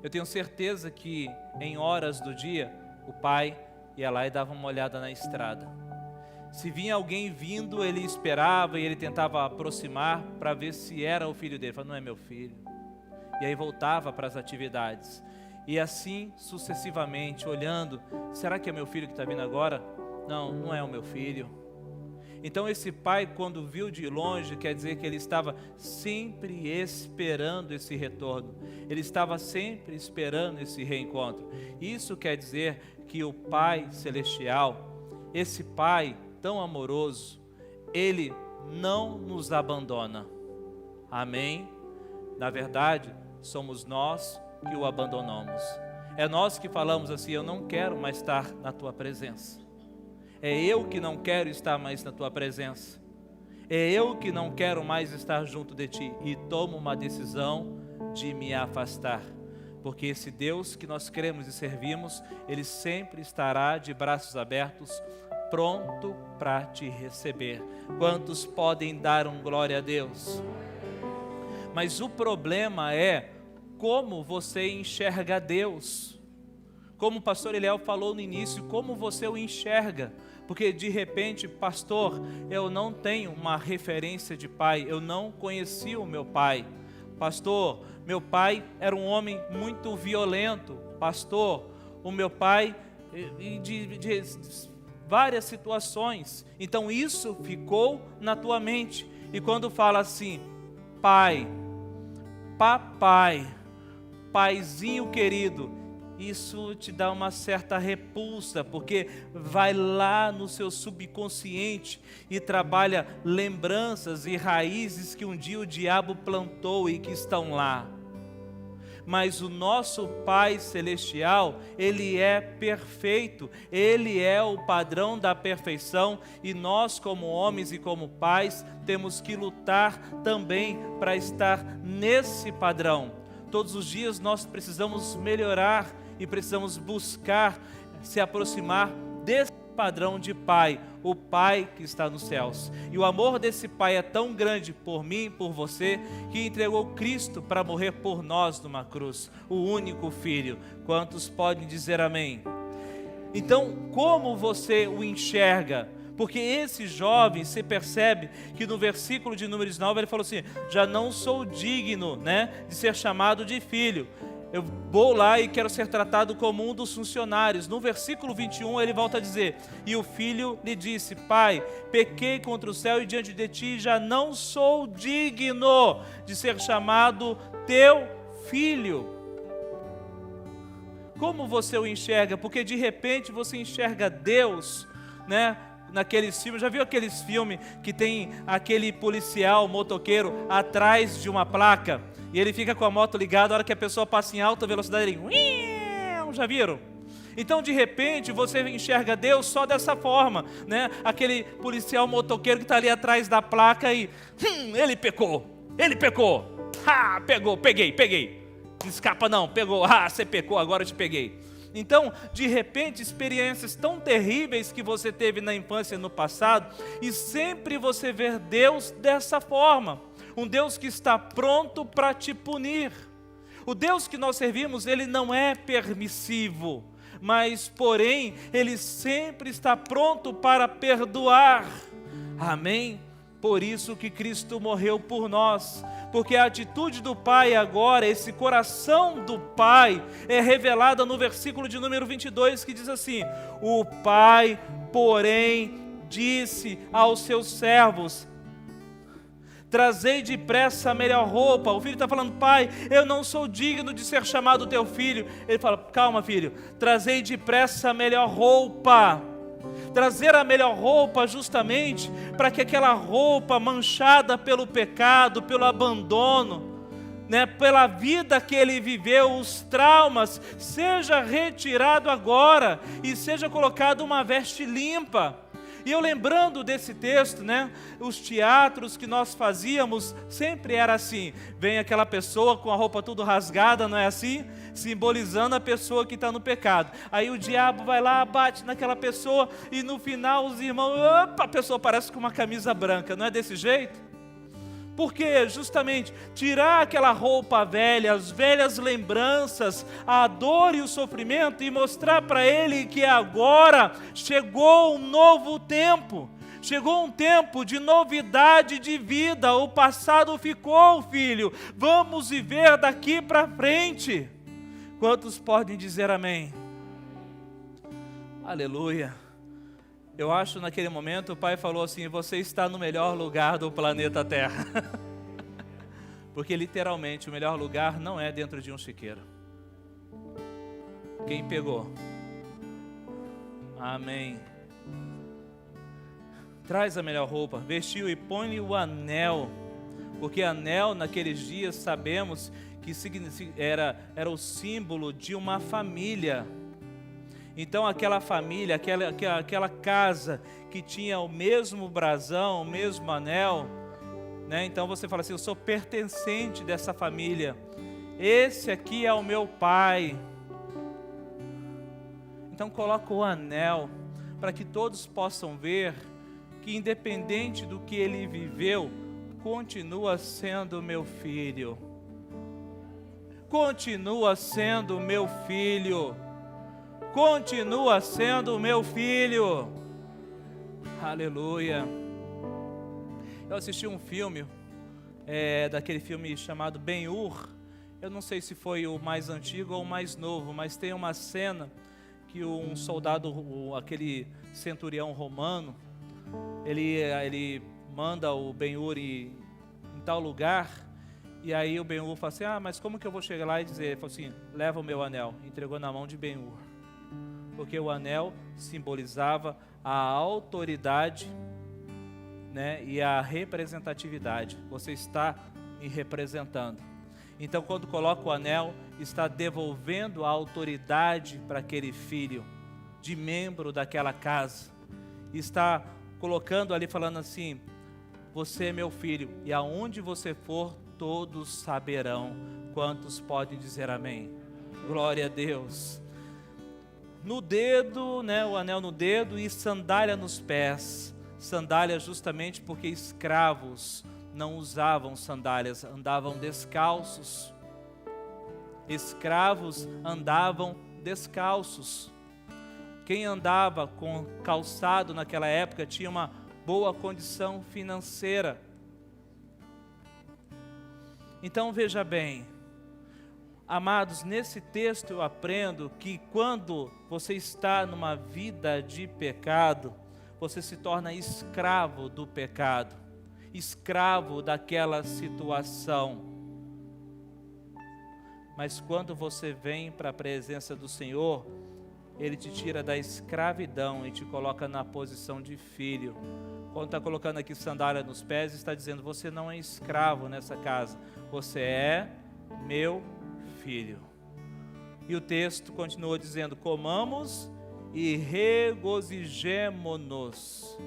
Eu tenho certeza que em horas do dia o pai ia lá e dava uma olhada na estrada. Se vinha alguém vindo, ele esperava e ele tentava aproximar para ver se era o filho dele. Falava, não é meu filho. E aí voltava para as atividades. E assim sucessivamente, olhando, será que é meu filho que está vindo agora? Não, não é o meu filho. Então esse pai, quando viu de longe, quer dizer que ele estava sempre esperando esse retorno. Ele estava sempre esperando esse reencontro. Isso quer dizer que o Pai Celestial, esse Pai tão amoroso, Ele não nos abandona. Amém? Na verdade, somos nós que o abandonamos. É nós que falamos assim, eu não quero mais estar na tua presença. É eu que não quero estar mais na tua presença. É eu que não quero mais estar junto de ti. E tomo uma decisão de me afastar. Porque esse Deus que nós cremos e servimos, Ele sempre estará de braços abertos, pronto para te receber. Quantos podem dar um glória a Deus? Mas o problema é como você enxerga Deus. Como o pastor Eliel falou no início, como você o enxerga. Porque de repente, pastor, eu não tenho uma referência de pai, eu não conheci o meu pai. Pastor, meu pai era um homem muito violento. Pastor, o meu pai de várias situações. Então isso ficou na tua mente. E quando fala assim, pai, papai, paizinho querido, isso te dá uma certa repulsa, porque vai lá no seu subconsciente e trabalha lembranças e raízes que um dia o diabo plantou e que estão lá. Mas o nosso Pai Celestial, Ele é perfeito, Ele é o padrão da perfeição, e nós como homens e como pais temos que lutar também para estar nesse padrão. Todos os dias nós precisamos melhorar e precisamos buscar se aproximar desse padrão de Pai, o Pai que está nos céus. E o amor desse Pai é tão grande por mim e por você, que entregou Cristo para morrer por nós numa cruz, o único Filho. Quantos podem dizer amém? Então, como você o enxerga? Porque esse jovem, você percebe que no versículo de Números 9, ele falou assim, já não sou digno, de ser chamado de filho. Eu vou lá e quero ser tratado como um dos funcionários. No versículo 21 ele volta a dizer, e o filho lhe disse, pai, pequei contra o céu e diante de ti, já não sou digno de ser chamado teu filho. Como você o enxerga? Porque de repente você enxerga Deus, naqueles filmes. Já viu aqueles filmes que tem aquele policial, motoqueiro, atrás de uma placa? E ele fica com a moto ligada, a hora que a pessoa passa em alta velocidade, ele... Já viram? Então, de repente, você enxerga Deus só dessa forma, Aquele policial motoqueiro que está ali atrás da placa e... ele pecou! Peguei! Não escapa não, pegou, você pecou, agora eu te peguei. Então, de repente, experiências tão terríveis que você teve na infância e no passado, e sempre você vê Deus dessa forma. Um Deus que está pronto para te punir. O Deus que nós servimos, Ele não é permissivo, mas, porém, Ele sempre está pronto para perdoar. Amém? Por isso que Cristo morreu por nós, porque a atitude do Pai agora, esse coração do Pai, é revelada no versículo de número 22, que diz assim, o Pai, porém, disse aos seus servos, trazei depressa a melhor roupa. O filho está falando, pai, eu não sou digno de ser chamado teu filho. Ele fala, calma filho, trazei depressa a melhor roupa. Trazer a melhor roupa justamente para que aquela roupa manchada pelo pecado, pelo abandono, pela vida que ele viveu, os traumas, seja retirado agora e seja colocado uma veste limpa. E eu lembrando desse texto, os teatros que nós fazíamos, sempre era assim, vem aquela pessoa com a roupa tudo rasgada, não é assim? Simbolizando a pessoa que está no pecado. Aí o diabo vai lá, bate naquela pessoa e no final os irmãos, a pessoa parece com uma camisa branca, não é desse jeito? Porque justamente tirar aquela roupa velha, as velhas lembranças, a dor e o sofrimento e mostrar para ele que agora chegou um novo tempo. Chegou um tempo de novidade de vida, o passado ficou, filho, vamos viver daqui para frente. Quantos podem dizer amém? Aleluia. Eu acho naquele momento o pai falou assim, você está no melhor lugar do planeta Terra. Porque literalmente o melhor lugar não é dentro de um chiqueiro. Quem pegou? Amém. Traz a melhor roupa, vestiu e põe-lhe o anel. Porque anel naqueles dias sabemos que era o símbolo de uma família. Então aquela família, aquela casa que tinha o mesmo brasão, o mesmo anel, então você fala assim, eu sou pertencente dessa família, esse aqui é o meu pai. Então coloca o anel, para que todos possam ver, que independente do que ele viveu, continua sendo meu filho. Continua sendo meu filho. Continua sendo meu filho. Aleluia. Eu assisti um filme daquele filme chamado Ben-Hur. Eu não sei se foi o mais antigo ou o mais novo, mas tem uma cena que um soldado, aquele centurião romano, ele manda o Ben-Hur em tal lugar, e aí o Ben-Hur fala assim, mas como que eu vou chegar lá e dizer? Ele falou assim, leva o meu anel. Entregou na mão de Ben-Hur, porque o anel simbolizava a autoridade, né, e a representatividade. Você está me representando. Então, quando coloca o anel, está devolvendo a autoridade para aquele filho, de membro daquela casa. Está colocando ali, falando assim, você é meu filho, e aonde você for, todos saberão. Quantos podem dizer amém? Glória a Deus. No dedo, né, o anel no dedo e sandália nos pés. Sandália justamente porque escravos não usavam sandálias, andavam descalços. Escravos andavam descalços. Quem andava com calçado naquela época tinha uma boa condição financeira. Então veja bem, amados, nesse texto eu aprendo que quando você está numa vida de pecado, você se torna escravo do pecado, escravo daquela situação. Mas quando você vem para a presença do Senhor, Ele te tira da escravidão e te coloca na posição de filho. Quando está colocando aqui sandália nos pés, está dizendo, você não é escravo nessa casa, você é meu filho. E o texto continua dizendo, comamos e regozijemo-nos.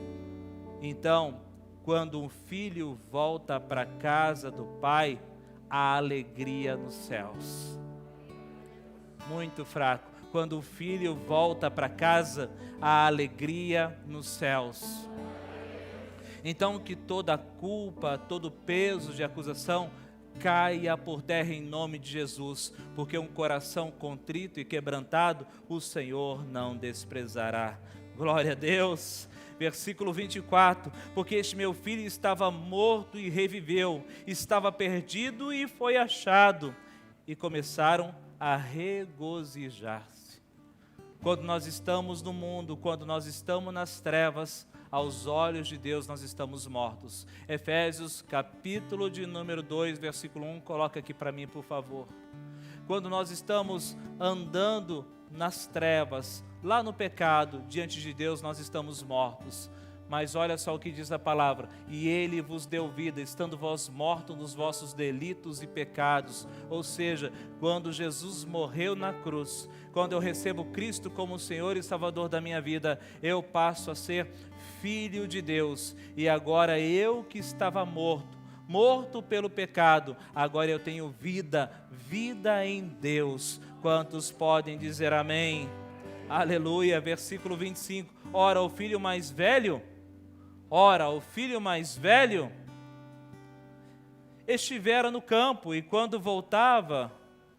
Então, quando um filho volta para a casa do pai, há alegria nos céus. Muito fraco. Quando o filho volta para casa, há alegria nos céus. Então que toda culpa, todo peso de acusação caia por terra em nome de Jesus, porque um coração contrito e quebrantado, o Senhor não desprezará. Glória a Deus. Versículo 24, porque este meu filho estava morto e reviveu, estava perdido e foi achado. E começaram a regozijar-se. Quando nós estamos no mundo, quando nós estamos nas trevas, aos olhos de Deus nós estamos mortos. Efésios capítulo de número 2, versículo 1, coloca aqui para mim, por favor. Quando nós estamos andando nas trevas, lá no pecado, diante de Deus nós estamos mortos. Mas olha só o que diz a palavra, e Ele vos deu vida, estando vós mortos nos vossos delitos e pecados. Ou seja, quando Jesus morreu na cruz, quando eu recebo Cristo como Senhor e Salvador da minha vida, eu passo a ser filho de Deus. E agora eu que estava morto pelo pecado, agora eu tenho vida em Deus. Quantos podem dizer amém? Aleluia. Versículo 25, ora o filho mais velho estivera no campo, e quando voltava,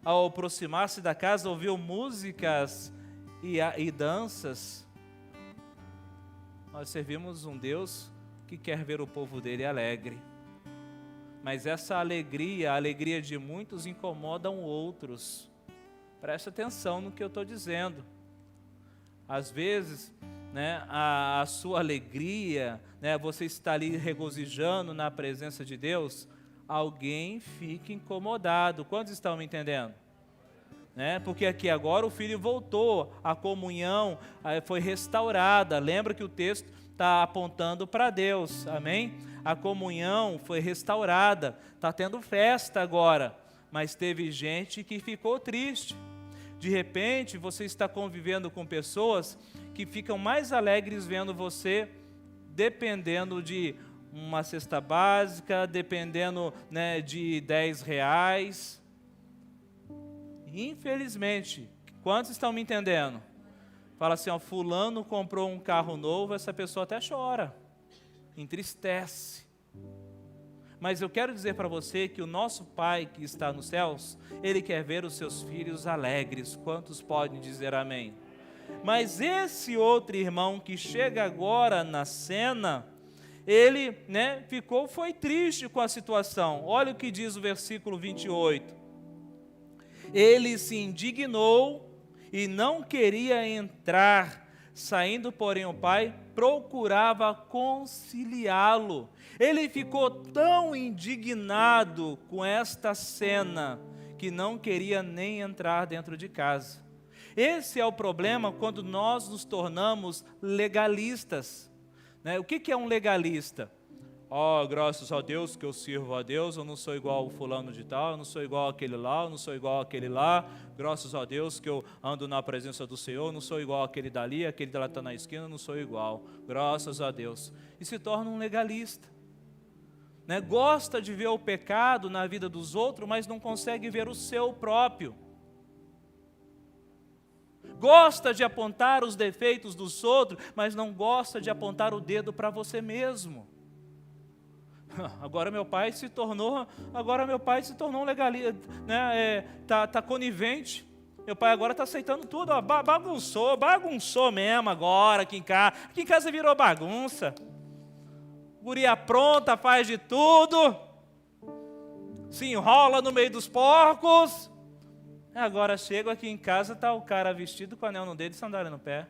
ao aproximar-se da casa, ouviu músicas e danças. Nós servimos um Deus que quer ver o povo dele alegre. Mas essa alegria, a alegria de muitos, incomodam outros. Preste atenção no que eu estou dizendo. Às vezes, né, a sua alegria, né, você está ali regozijando na presença de Deus, alguém fica incomodado. Quantos estão me entendendo? Né? Porque aqui agora o filho voltou, a comunhão foi restaurada. Lembra que o texto está apontando para Deus, amém? A comunhão foi restaurada, está tendo festa agora, mas teve gente que ficou triste. De repente você está convivendo com pessoas que ficam mais alegres vendo você, dependendo de uma cesta básica, dependendo, né, de R$10. Infelizmente, quantos estão me entendendo? Fala assim, ó, fulano comprou um carro novo, essa pessoa até chora, entristece. Mas eu quero dizer para você que o nosso Pai que está nos céus, Ele quer ver os seus filhos alegres. Quantos podem dizer amém? Mas esse outro irmão que chega agora na cena, ele, foi triste com a situação. Olha o que diz o versículo 28. Ele se indignou e não queria entrar. Saindo, porém, o pai procurava conciliá-lo. Ele ficou tão indignado com esta cena que não queria nem entrar dentro de casa. Esse é o problema quando nós nos tornamos legalistas. O que é um legalista? Graças a Deus que eu sirvo a Deus, eu não sou igual o fulano de tal, eu não sou igual aquele lá, eu não sou igual aquele lá, graças a Deus que eu ando na presença do Senhor, eu não sou igual aquele dali lá está na esquina, eu não sou igual, graças a Deus. E se torna um legalista. Gosta de ver o pecado na vida dos outros, mas não consegue ver o seu próprio. Gosta de apontar os defeitos dos outros, mas não gosta de apontar o dedo para você mesmo. Agora meu pai se tornou um legalista, tá conivente. Meu pai agora está aceitando tudo, bagunçou mesmo agora aqui em casa. Aqui em casa virou bagunça. Guria pronta, faz de tudo, se enrola no meio dos porcos. Agora chego aqui em casa, está o cara vestido com anel no dedo e sandália no pé.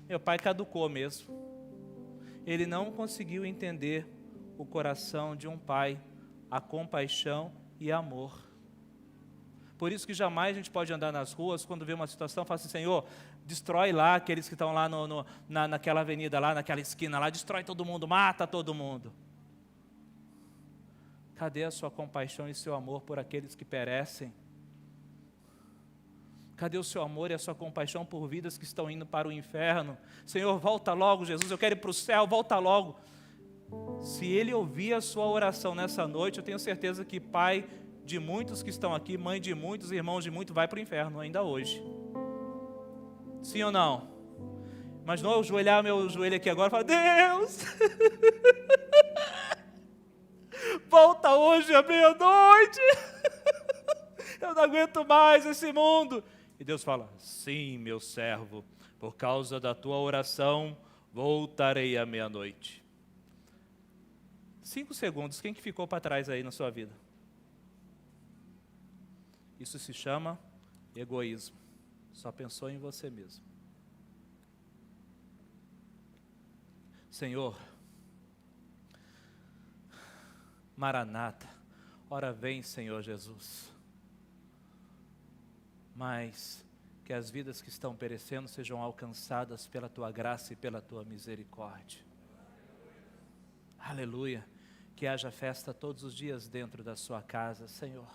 Meu pai caducou mesmo. Ele não conseguiu entender o coração de um pai, a compaixão e amor. Por isso que jamais a gente pode andar nas ruas, quando vê uma situação, fala assim: Senhor, destrói lá aqueles que estão lá naquela avenida, lá naquela esquina, lá, destrói todo mundo, mata todo mundo. Cadê a sua compaixão e seu amor por aqueles que perecem? Cadê o seu amor e a sua compaixão por vidas que estão indo para o inferno? Senhor, volta logo, Jesus, eu quero ir para o céu, volta logo. Se ele ouvir a sua oração nessa noite, eu tenho certeza que pai de muitos que estão aqui, mãe de muitos, irmãos de muitos, vai para o inferno ainda hoje. Sim ou não? Mas não eu ajoelhar meu joelho aqui agora e falar: Deus, volta hoje à meia-noite, eu não aguento mais esse mundo. E Deus fala: sim, meu servo, por causa da tua oração, voltarei à meia-noite. 5 segundos, quem que ficou para trás aí na sua vida? Isso se chama egoísmo. Só pensou em você mesmo. Senhor, Maranata, ora vem, Senhor Jesus. Mas que as vidas que estão perecendo sejam alcançadas pela tua graça e pela tua misericórdia. Aleluia. Que haja festa todos os dias dentro da sua casa, Senhor.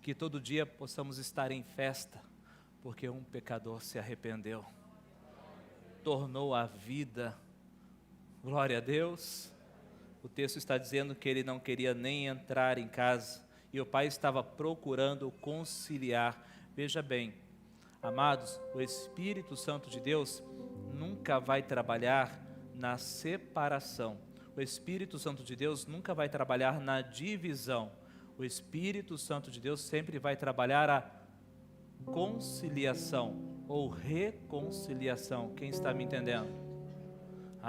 Que todo dia possamos estar em festa, porque um pecador se arrependeu, tornou a vida. Glória a Deus. O texto está dizendo que ele não queria nem entrar em casa, e o pai estava procurando conciliar. Veja bem, amados, o Espírito Santo de Deus nunca vai trabalhar na separação. O Espírito Santo de Deus nunca vai trabalhar na divisão. O Espírito Santo de Deus sempre vai trabalhar a conciliação ou reconciliação. Quem está me entendendo?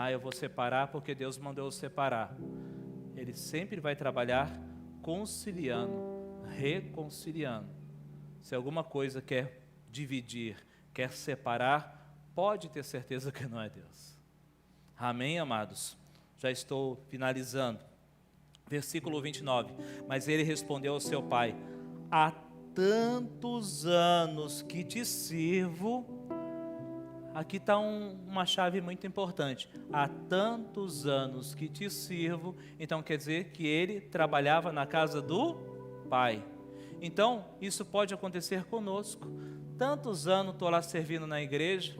Eu vou separar porque Deus mandou eu separar. Ele sempre vai trabalhar conciliando, reconciliando. Se alguma coisa quer dividir, quer separar, pode ter certeza que não é Deus. Amém, amados? Já estou finalizando. Versículo 29. Mas ele respondeu ao seu pai: há tantos anos que te sirvo. Aqui está uma chave muito importante. Há tantos anos que te sirvo. Então quer dizer que ele trabalhava na casa do pai. Então isso pode acontecer conosco. Tantos anos estou lá servindo na igreja.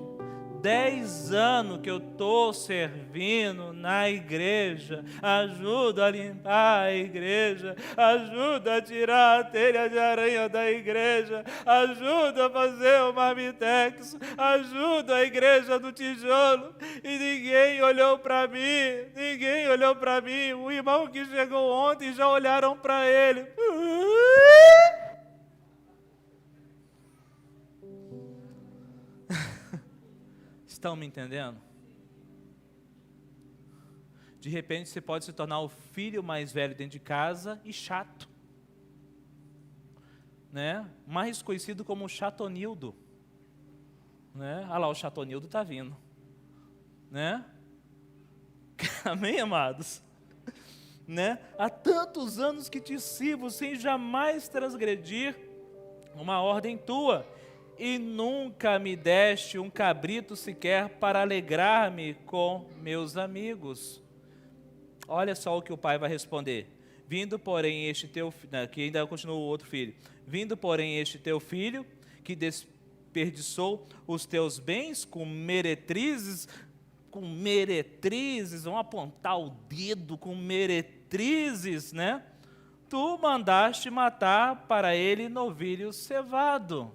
10 anos que eu estou servindo na igreja, ajuda a limpar a igreja, ajuda a tirar a telha de aranha da igreja, ajuda a fazer o marmitex, ajuda a igreja do tijolo, e ninguém olhou para mim, o irmão que chegou ontem já olharam para ele. Estão me entendendo? De repente você pode se tornar o filho mais velho dentro de casa e chato, né? Mais conhecido como o Chatonildo, né? Ah lá, o Chatonildo está vindo, né? Amém, amados? Né? Há tantos anos que te sirvo sem jamais transgredir uma ordem tua, e nunca me deste um cabrito sequer para alegrar-me com meus amigos. Olha só o que o pai vai responder. Vindo, porém, este teu filho, que ainda continua o outro filho, vindo, porém, este teu filho, que desperdiçou os teus bens com meretrizes, vão apontar o dedo com meretrizes, né? Tu mandaste matar para ele novilho cevado.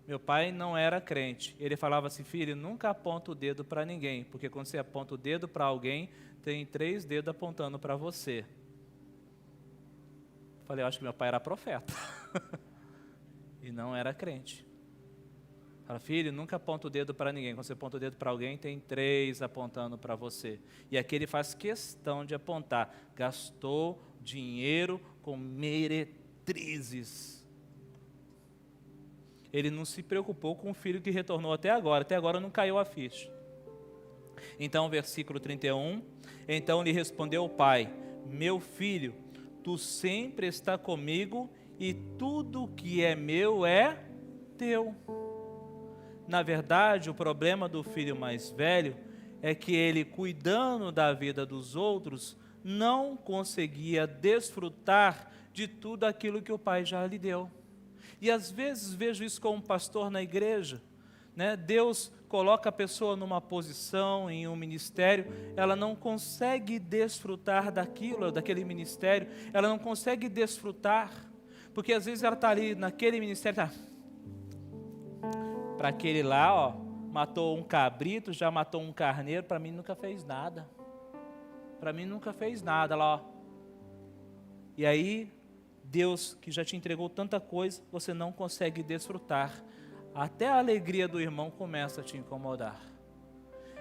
Meu pai não era crente. Ele falava assim: filho, nunca aponta o dedo para ninguém, porque quando você aponta o dedo para alguém, tem 3 dedos apontando para você. Falei, eu acho que meu pai era profeta. E não era crente. Fala, filho, nunca aponta o dedo para ninguém. Quando você aponta o dedo para alguém, tem 3 apontando para você. E aqui ele faz questão de apontar. Gastou dinheiro com meretrizes. Ele não se preocupou com o filho que retornou até agora não caiu a ficha. Então, versículo 31, então lhe respondeu o pai: meu filho, tu sempre está comigo e tudo que é meu é teu. Na verdade, o problema do filho mais velho é que ele, cuidando da vida dos outros, não conseguia desfrutar de tudo aquilo que o pai já lhe deu. E às vezes vejo isso como pastor na igreja, né? Deus coloca a pessoa numa posição, em um ministério, ela não consegue desfrutar daquele ministério, ela não consegue desfrutar, porque às vezes ela está ali naquele ministério, tá? Para aquele lá, ó, matou um cabrito, já matou um carneiro, para mim nunca fez nada. Para mim nunca fez nada lá, ó. E aí, Deus que já te entregou tanta coisa, você não consegue desfrutar. Até a alegria do irmão começa a te incomodar.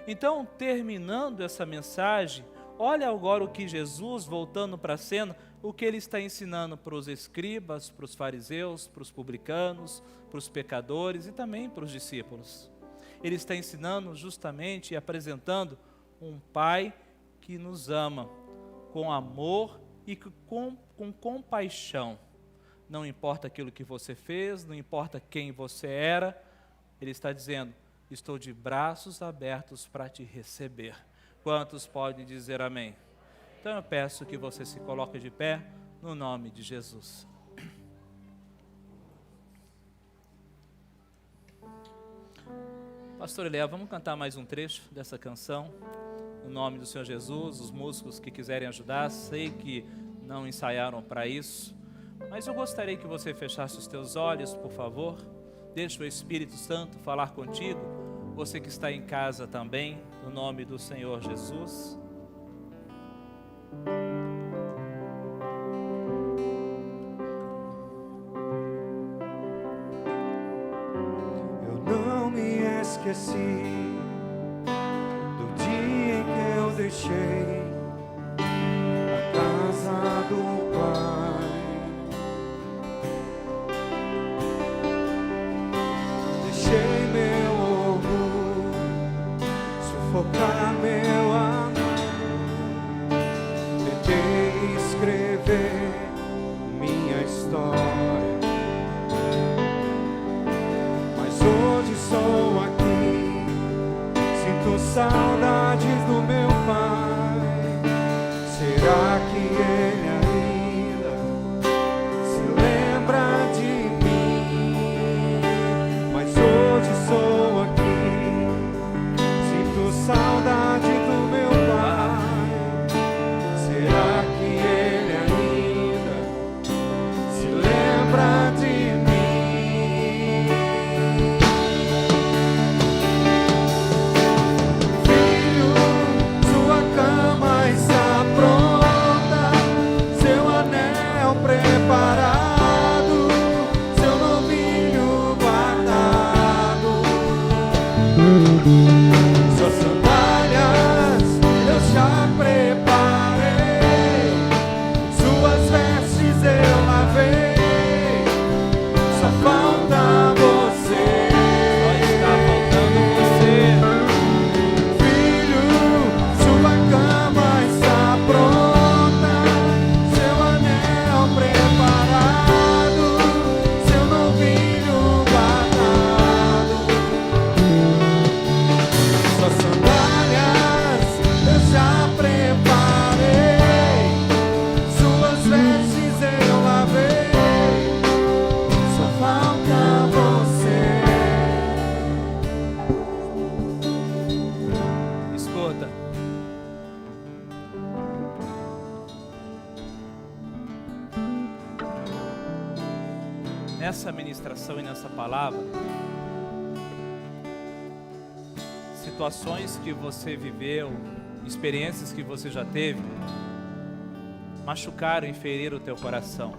Então, terminando essa mensagem, olha agora o que Jesus, voltando para a cena, o que ele está ensinando para os escribas, para os fariseus, para os publicanos, para os pecadores e também para os discípulos. Ele está ensinando justamente e apresentando um Pai que nos ama com amor e com compaixão. Não importa aquilo que você fez, não importa quem você era, ele está dizendo: estou de braços abertos para te receber. Quantos podem dizer amém? Então eu peço que você se coloque de pé no nome de Jesus. Pastor Elia, vamos cantar mais um trecho dessa canção, no nome do Senhor Jesus. Os músicos que quiserem ajudar, sei que não ensaiaram para isso, mas eu gostaria que você fechasse os teus olhos, por favor. Deixe o Espírito Santo falar contigo, você que está em casa também, no nome do Senhor Jesus. Eu não me esqueci do dia em que eu deixei a casa do Pai. Deixei meu orgulho sufocar meu amor. Tentei escrever minha história, mas hoje sou aqui. Sinto saudades do meu Pai. Será que Ele ainda se lembra de mim? Mas hoje sou aqui. Sinto saudade do meu Pai. Será que Ele ainda nessa ministração e nessa palavra, situações que você viveu, experiências que você já teve, machucaram e feriram o teu coração.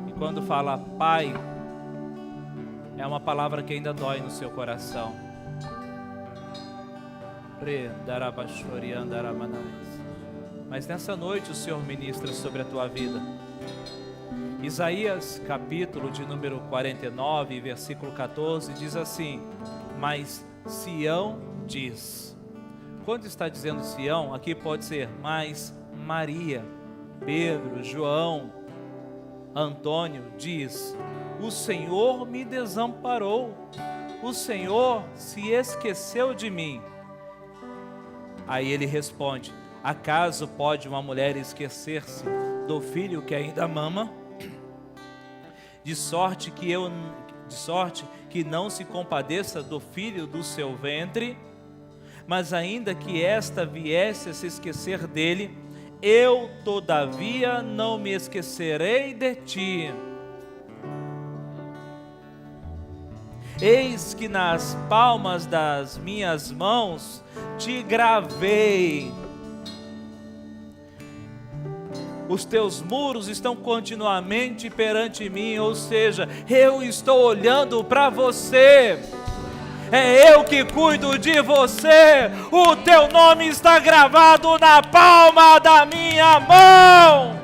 E quando fala Pai, é uma palavra que ainda dói no seu coração. Mas nessa noite o Senhor ministra sobre a tua vida. Isaías capítulo de número 49, versículo 14, diz assim: mas Sião diz. Quando está dizendo Sião, aqui pode ser mas Maria, Pedro, João, Antônio diz: o Senhor me desamparou, o Senhor se esqueceu de mim. Aí ele responde: acaso pode uma mulher esquecer-se do filho que ainda mama? De sorte que não se compadeça do filho do seu ventre? Mas ainda que esta viesse a se esquecer dele, eu todavia não me esquecerei de ti. Eis que nas palmas das minhas mãos te gravei. Os teus muros estão continuamente perante mim, ou seja, eu estou olhando para você. É eu que cuido de você. O teu nome está gravado na palma da minha mão.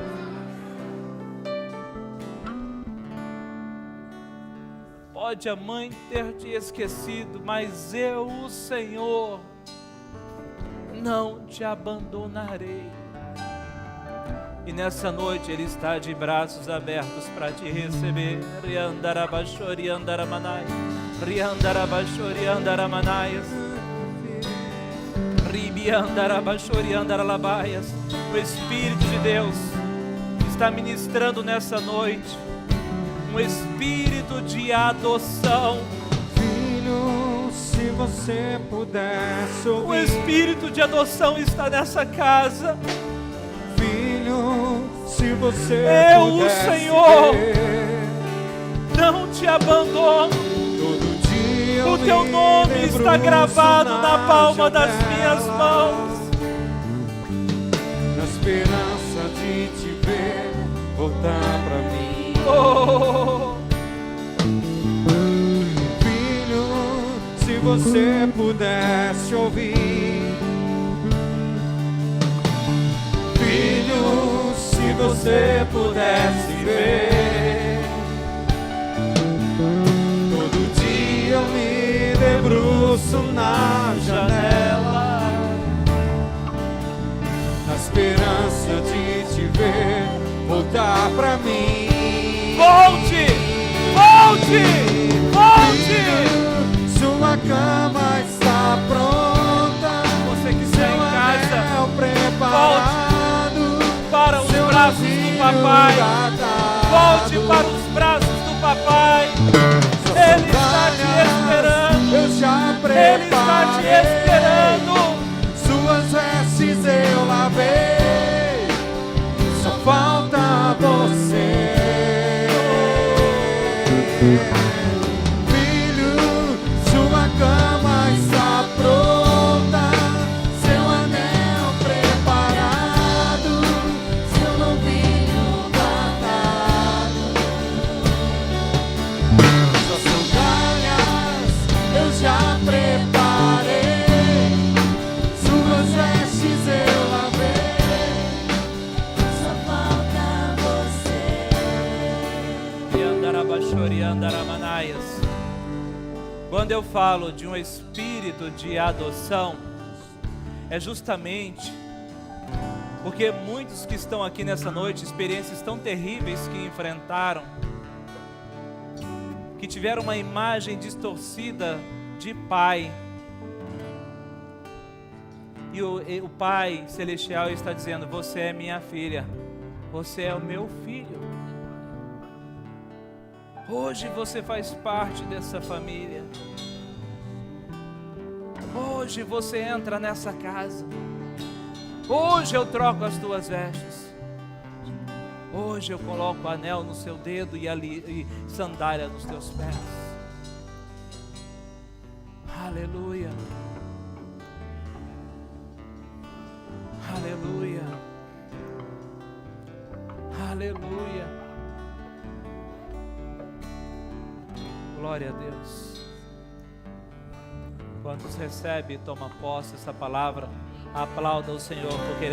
Pode a mãe ter te esquecido, mas eu, o Senhor, não te abandonarei. E nessa noite Ele está de braços abertos para te receber. O Espírito de Deus está ministrando nessa noite um espírito de adoção. Filho, se você pudesse ouvir. O espírito de adoção está nessa casa. Filho, se você eu, pudesse o Senhor, ver, não te abandono. Todo dia o teu nome está gravado na palma das minhas mãos. Na esperança de te ver voltar pra mim. Oh. Filho, se você pudesse ouvir. Filho, se você pudesse ver. Todo dia eu me debruço na janela, na esperança de te ver voltar pra mim. Volte! Volte! Volte! Filho, sua cama está pronta. Você que está em casa, preparado para os braços do papai. Volte para os braços do papai. Ele está te esperando. Eu já Ele está te esperando. Suas vestes eu lavei, só falta você. Filho, sua cama está pronta, seu anel preparado, seu novinho guardado. Suas sandálias eu já preparei, suas vestes eu lavei, só falta você. E andarabachori andaramanaias. Quando eu falo de um espírito de adoção, é justamente porque muitos que estão aqui nessa noite, experiências tão terríveis que enfrentaram, que tiveram uma imagem distorcida de pai, e o Pai Celestial está dizendo: você é minha filha, você é o meu filho. Hoje você faz parte dessa família. Hoje você entra nessa casa. Hoje eu troco as tuas vestes. Hoje eu coloco anel no seu dedo e sandália nos teus pés. Aleluia. Aleluia. Aleluia. Glória a Deus. Quantos recebe e toma posse essa palavra, aplauda o Senhor, porque